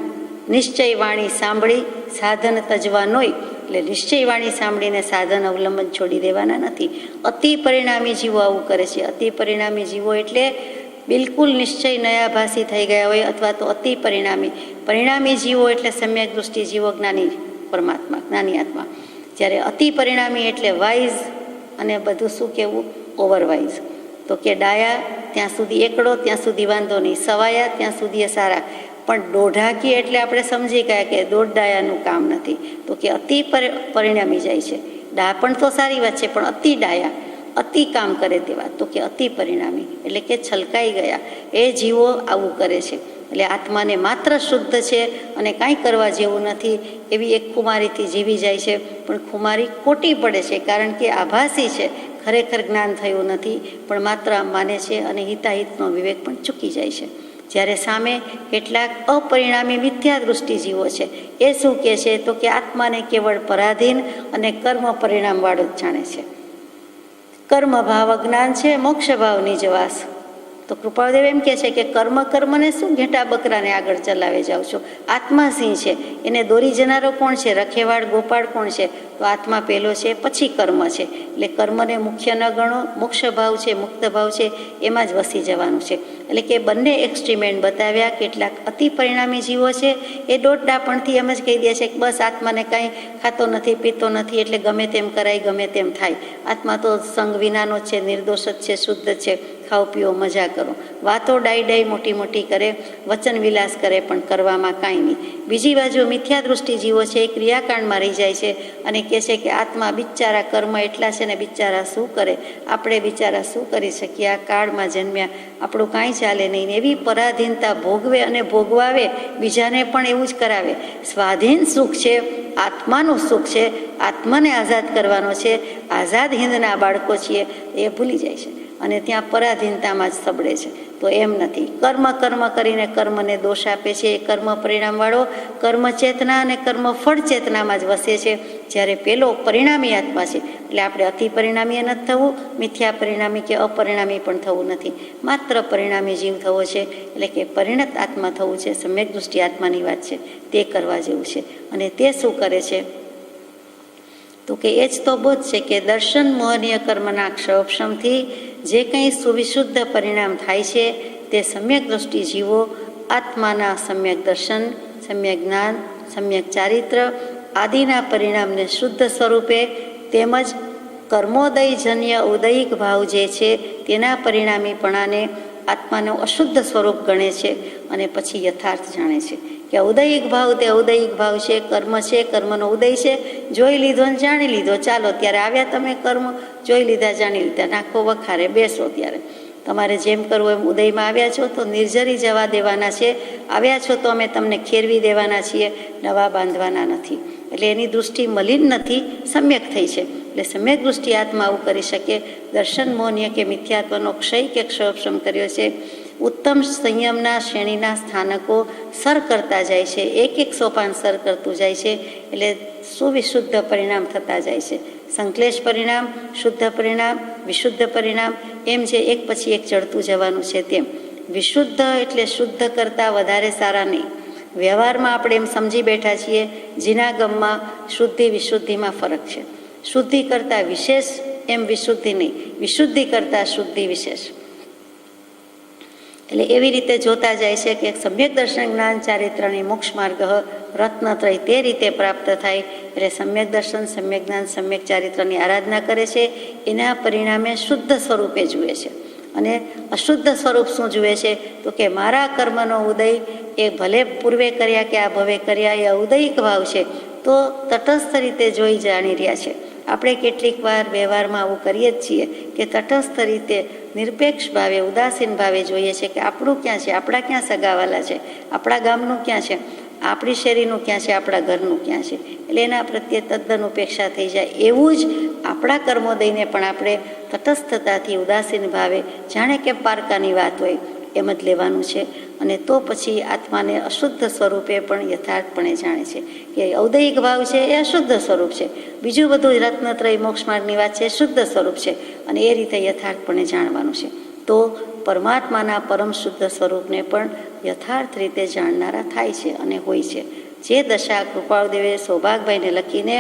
નિશ્ચય વાણી સાંભળી સાધન તજવાનોય, એટલે નિશ્ચય વાણી સાંભળીને સાધન અવલંબન છોડી દેવાના નથી. અતિ પરિણામી જીવો આવું કરે છે. અતિ પરિણામી જીવો એટલે બિલકુલ નિશ્ચય નયાભાસી થઈ ગયા હોય, અથવા તો અતિ પરિણામી જીવો એટલે સમ્યક દૃષ્ટિ જીવો, જ્ઞાની પરમાત્મા, જ્ઞાની આત્મા. જ્યારે અતિ પરિણામી એટલે વાઇઝ, અને બધું શું કહેવું, ઓવરવાઇઝ. તો કે ડાયા ત્યાં સુધી એકડો, ત્યાં સુધી વાંધો નહીં, સવાયા ત્યાં સુધી એ સારા, પણ દોઢાકી એટલે આપણે સમજી ગયા કે દોઢ ડાયાનું કામ નથી. તો કે અતિ પરિણામી જાય છે. ડાપણ તો સારી વાત છે, પણ અતિ ડાયા, અતિ કામ કરે તેવા, તો કે અતિ પરિણામી એટલે કે છલકાઈ ગયા એ જીવો આવું કરે છે. એટલે આત્માને માત્ર શુદ્ધ છે અને કાંઈ કરવા જેવું નથી એવી એક ખુમારીથી જીવી જાય છે. પણ ખુમારી ખોટી પડે છે, કારણ કે આભાસી છે, ખરેખર જ્ઞાન થયું નથી, પણ માત્ર માને છે અને હિતાહિતનો વિવેક પણ ચૂકી જાય છે. જ્યારે સામે કેટલાક અપરિણામી મિથ્યા દૃષ્ટિ જીવો છે, એ શું કહે છે તો કે આત્માને કેવળ પરાધીન અને કર્મ પરિણામવાળો જ જાણે છે. કર્મ ભાવ અજ્ઞાન છે, મોક્ષ ભાવ નિજવાસ. તો કૃપાળદેવ એમ કહે છે કે કર્મને શું ઘેટા બકરાને આગળ ચલાવે જાઓ છો? આત્મા સિંહ છે, એને દોરી જનારો કોણ છે? રખેવાળ ગોપાળ કોણ છે? તો આત્મા પહેલો છે, પછી કર્મ છે. એટલે કર્મને મુખ્ય ન ગણો, મોક્ષ ભાવ છે, મુક્ત ભાવ છે, એમાં જ વસી જવાનું છે. એટલે કે બંને એક્સ્ટ્રીમેન્ટ બતાવ્યા. કેટલાક અતિ પરિણામી જીવો છે એ દોડડાપણથી એમ જ કહી દે છે કે બસ આત્માને કાંઈ ખાતો નથી, પીતો નથી, એટલે ગમે તેમ કરાય, ગમે તેમ થાય. આત્મા તો સંગ વિનાનો છે, નિર્દોષ જ છે, શુદ્ધ છે, ખાઓ પીઓ મજા કરો. વાતો ડાઈ ડાઈ મોટી મોટી કરે, વચન વિલાસ કરે, પણ કરવામાં કાંઈ નહીં. બીજી બાજુ મિથ્યા દૃષ્ટિ જીવો છે એ ક્રિયાકાંડમાં રહી જાય છે અને કહે છે કે આત્મા બિચારા કર્મ એટલા છે ને બિચારા શું કરે, આપણે બિચારા શું કરી શકીએ, આ કાળમાં જન્મ્યા, આપણું કાંઈ ચાલે નહીં. એવી પરાધીનતા ભોગવે અને ભોગવાવે, બીજાને પણ એવું જ કરાવે. સ્વાધીન સુખ છે, આત્માનું સુખ છે, આત્માને આઝાદ કરવાનો છે, આઝાદ હિંદના બાળકો છીએ એ ભૂલી જાય છે અને ત્યાં પરાધીનતામાં જ સબળે છે. તો એમ નથી. કર્મ કર્મ કરીને કર્મને દોષ આપે છે. એ કર્મ પરિણામવાળો કર્મ ચેતના અને કર્મ ફળ ચેતનામાં જ વસે છે, જ્યારે પેલો પરિણામી આત્મા છે. એટલે આપણે અતિ પરિણામી નથી થવું, મિથ્યા પરિણામી કે અપરિણામી પણ થવું નથી, માત્ર પરિણામી જીવ થવો છે. એટલે કે પરિણત આત્મા થવું છે. સમ્યક દૃષ્ટિ આત્માની વાત છે, તે કરવા જેવું છે. અને તે શું કરે છે તો કે એ જ તો બોધ છે કે દર્શન મોહનીય કર્મના ક્ષોભક્ષમથી જે કંઈ સુવિશુદ્ધ પરિણામ થાય છે તે સમ્યક દૃષ્ટિ જીવો આત્માના સમ્યક દર્શન, સમ્યક જ્ઞાન, સમ્યક ચારિત્ર આદિના પરિણામને શુદ્ધ સ્વરૂપે તેમજ કર્મોદયજન્ય ઉદયિક ભાવ જે છે તેના પરિણામીપણાને આત્માનું અશુદ્ધ સ્વરૂપ ગણે છે અને પછી યથાર્થ જાણે છે કે ઉદયિક ભાવ તે ઉદયિક ભાવ છે, કર્મ છે, કર્મનો ઉદય છે, જોઈ લીધો ને જાણી લીધો. ચાલો ત્યારે આવ્યા તમે કર્મ જોઈ લીધા, જાણી લીધા, નાખો વખારે બેસો. ત્યારે તમારે જેમ કરવું એમ ઉદયમાં આવ્યા છો તો નિર્જરી જવા દેવાના છે, આવ્યા છો તો અમે તમને ખેરવી દેવાના છીએ, નવા બાંધવાના નથી. એટલે એની દૃષ્ટિ મલિન નથી, સમ્યક થઈ છે. એટલે સમ્યક દૃષ્ટિ આત્મા આવું કરી શકે. દર્શન મોહનીય કે મિથ્યાત્વનો ક્ષય કે ક્ષોભક્ષમ કર્યો છે. ઉત્તમ સંયમના શ્રેણીના સ્થાનકો સર કરતા જાય છે, એક એક સોપાન સર કરતું જાય છે. એટલે સુવિશુદ્ધ પરિણામ થતા જાય છે. સંશ્લેષ પરિણામ, શુદ્ધ પરિણામ, વિશુદ્ધ પરિણામ, એમ જે એક પછી એક ચડતું જવાનું છે. તેમ વિશુદ્ધ એટલે શુદ્ધ કરતાં વધારે સારા નહીં. વ્યવહારમાં આપણે એમ સમજી બેઠા છીએ જીનાગમમાં શુદ્ધિ વિશુદ્ધિમાં ફરક છે. શુદ્ધિ કરતાં વિશેષ એમ વિશુદ્ધિ નહીં, વિશુદ્ધિ કરતાં શુદ્ધિ વિશેષ. એટલે એવી રીતે જોતા જાય છે કે સમ્યક દર્શન જ્ઞાન ચારિત્રની મોક્ષ માર્ગ રત્નત્રય તે રીતે પ્રાપ્ત થાય. એટલે સમ્યક દર્શન, સમ્યક જ્ઞાન, સમ્યક ચારિત્રની આરાધના કરે છે, એના પરિણામે શુદ્ધ સ્વરૂપે જુએ છે. અને અશુદ્ધ સ્વરૂપ શું જુએ છે તો કે મારા કર્મનો ઉદય એ ભલે પૂર્વે કર્યા કે આ ભવે કર્યા એ ઉદયિક ભાવ છે, તો તટસ્થ રીતે જોઈ જાણી રહ્યા છે. આપણે કેટલીક વાર વ્યવહારમાં આવું કરીએ જ છીએ કે તટસ્થ રીતે નિરપેક્ષ ભાવે, ઉદાસીન ભાવે જોઈએ છે કે આપણું ક્યાં છે, આપણા ક્યાં સગાવાલા છે, આપણા ગામનું ક્યાં છે, આપણી શેરીનું ક્યાં છે, આપણા ઘરનું ક્યાં છે. એટલે એના પ્રત્યે તદ્દન ઉપેક્ષા થઈ જાય. એવું જ આપણા કર્મોદયને પણ આપણે તટસ્થતાથી ઉદાસીન ભાવે જાણે કે પારકાની વાત હોય એમ જ લેવાનું છે. અને તો પછી આત્માને અશુદ્ધ સ્વરૂપે પણ યથાર્થપણે જાણે છે કે ઔદયિક ભાવ છે એ અશુદ્ધ સ્વરૂપ છે, બીજું બધું રત્નત્રય મોક્ષ માર્ગની વાત છે શુદ્ધ સ્વરૂપ છે, અને એ રીતે યથાર્થપણે જાણવાનું છે. તો પરમાત્માના પરમ શુદ્ધ સ્વરૂપને પણ યથાર્થ રીતે જાણનારા થાય છે અને હોય છે. જે દશા કૃપાળદેવે સૌભાગભાઈને લખીને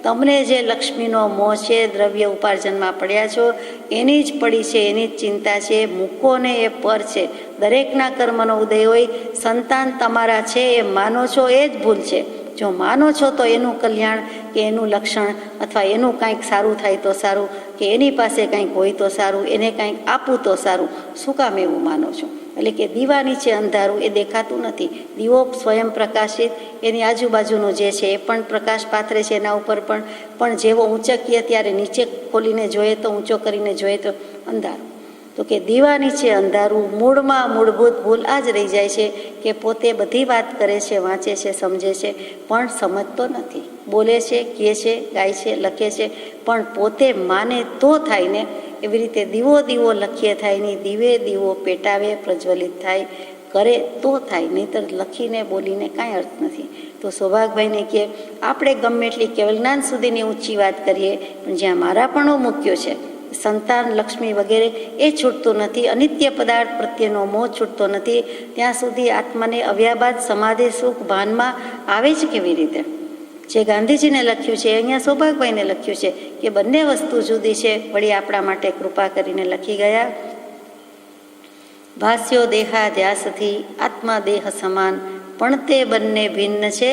તમને જે લક્ષ્મીનો મોહ છે, દ્રવ્ય ઉપાર્જનમાં પડ્યા છો એની જ પડી છે, એની જ ચિંતા છે, મૂકો ને એ પર છે. દરેકના કર્મનો ઉદય હોય, સંતાન તમારા છે એ માનો છો એ જ ભૂલ છે. જો માનો છો તો એનું કલ્યાણ કે એનું લક્ષણ અથવા એનું કાંઈક સારું થાય તો સારું, કે એની પાસે કંઈક હોય તો સારું, એને કંઈક આપવું તો સારું, શું કામ એવું માનો છો? એટલે કે દીવા નીચે અંધારું એ દેખાતું નથી. દીવો સ્વયં પ્રકાશિત, એની આજુબાજુનો જે છે એ પણ પ્રકાશ પાથરે છે એના ઉપર પણ જેવો ઊંચકીએ ત્યારે નીચે ખોલીને જોઈએ તો, ઊંચો કરીને જોઈએ તો અંધારું. તો કે દીવા નીચે અંધારું, મૂળમાં મૂળભૂત ભૂલ આ જ રહી જાય છે કે પોતે બધી વાત કરે છે, વાંચે છે, સમજે છે, પણ સમજતો નથી. બોલે છે, કહે છે, ગાય છે, લખે છે, પણ પોતે માને તો થાય ને. એવી રીતે દીવો દીવો લખીએ થાય નહીં, દીવે દીવો પેટાવે પ્રજ્વલિત થાય, કરે તો થાય, નહીંતર લખીને બોલીને કાંઈ અર્થ નથી. તો સૌભાગભાઈને કહે આપણે ગમે એટલી કેવલ જ્ઞાન સુધીની ઊંચી વાત કરીએ, પણ જ્યાં મારાપણો મૂક્યો છે, સંતાન, લક્ષ્મી વગેરે એ છૂટતું નથી, અનિત્ય પદાર્થ પ્રત્યેનો મોહ છૂટતો નથી, ત્યાં સુધી આત્માને આવ્યા બાદ સમાધિ સુખ ભાનમાં આવે જ કેવી રીતે? જે ગાંધીજીને લખ્યું છે અહીંયા સૌભાગભાઈને લખ્યું છે કે બંને વસ્તુ જુદી છે, વળી આપણા માટે કૃપા કરીને લખી ગયા. ભાષ્યો દેહાધ્યાસથી આત્મા દેહ સમાન, પણ તે બંને ભિન્ન છે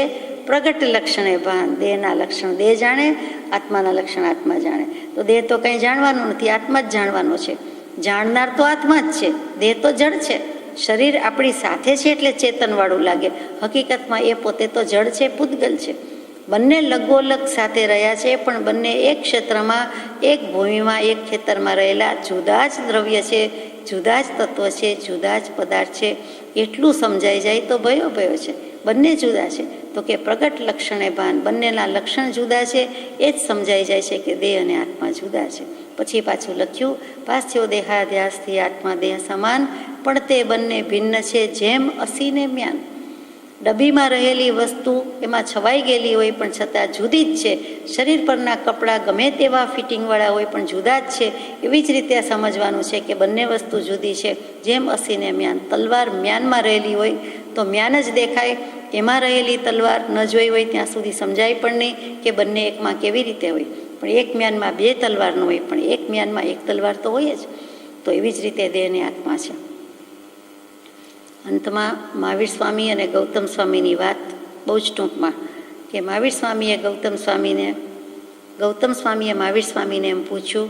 પ્રગટ લક્ષણે ભાન. દેહના લક્ષણ દેહ જાણે, આત્માના લક્ષણ આત્મા જાણે. તો દેહ તો કંઈ જાણવાનું નથી, આત્મા જ જાણવાનો છે. જાણનાર તો આત્મા જ છે, દેહ તો જડ છે. શરીર આપણી સાથે છે એટલે ચેતનવાળું લાગે, હકીકતમાં એ પોતે તો જડ છે, પૂતગલ છે. બંને લગોલગ સાથે રહ્યા છે, પણ બંને એક ક્ષેત્રમાં, એક ભૂમિમાં, એક ખેતરમાં રહેલા જુદા જ દ્રવ્ય છે, જુદા જ તત્વ છે, જુદા જ પદાર્થ છે. એટલું સમજાઈ જાય તો ભયો ભયો છે. બંને જુદા છે તો કે પ્રગટ લક્ષણે ભાન, બંનેના લક્ષણ જુદા છે. એ જ સમજાઈ જાય છે કે દેહ અને આત્મા જુદા છે. પછી પાછું લખ્યું, પાછ્યો દેહાધ્યાસથી આત્મા દેહ સમાન, પણ તે બંને ભિન્ન છે જેમ અસીને મ્યાન. ડબ્બીમાં રહેલી વસ્તુ એમાં છવાઈ ગયેલી હોય પણ છતાં જુદી જ છે. શરીર પરના કપડાં ગમે તેવા ફિટિંગવાળા હોય પણ જુદા જ છે. એવી જ રીતે સમજવાનું છે કે બંને વસ્તુ જુદી છે જેમ અસીને મ્યાન. તલવાર મ્યાનમાં રહેલી હોય તો મ્યાન જ દેખાય, એમાં રહેલી તલવાર ન જોઈ હોય ત્યાં સુધી સમજાય પણ નહીં કે બંને એકમાં કેવી રીતે હોય. પણ એક મ્યાનમાં બે તલવાર ન હોય, પણ એક મ્યાનમાં એક તલવાર તો હોય જ. તો એવી જ રીતે દેહને આત્મા છે. અંતમાં મહાવીર સ્વામી અને ગૌતમ સ્વામીની વાત બહુ જ ટૂંકમાં, કે મહાવીર સ્વામીએ ગૌતમ સ્વામીએ મહાવીર સ્વામીને એમ પૂછ્યું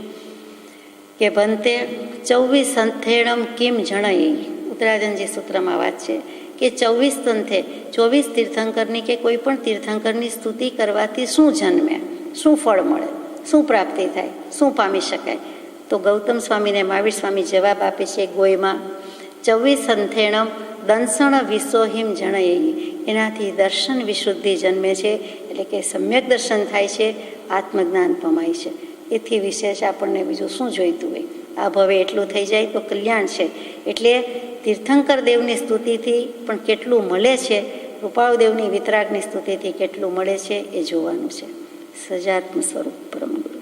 કે ભંતે 24 સંથેણમ કિમ જણઈ. ઉત્તરાધનજી સૂત્રમાં વાત છે કે 24 સંથે, 24 તીર્થંકરની કે કોઈ પણ તીર્થંકરની સ્તુતિ કરવાથી શું જન્મે, શું ફળ મળે, શું પ્રાપ્તિ થાય, શું પામી શકાય. તો ગૌતમ સ્વામીને મહાવીર સ્વામી જવાબ આપે છે ગોયમાં, 24 સંથેણમ દંસણ વિશોહિમ જણઈ. એનાથી દર્શન વિશુદ્ધિ જન્મે છે, એટલે કે સમ્યક દર્શન થાય છે, આત્મજ્ઞાન પમાય છે. એથી વિશેષ આપણને બીજું શું જોઈતું હોય. આ ભવે એટલું થઈ જાય તો કલ્યાણ છે. એટલે તીર્થંકર દેવની સ્તુતિથી પણ કેટલું મળે છે, કૃપાળુ દેવની વિતરાગની સ્તુતિથી કેટલું મળે છે એ જોવાનું છે. સજાત્મ સ્વરૂપ પરમ ગુરુ.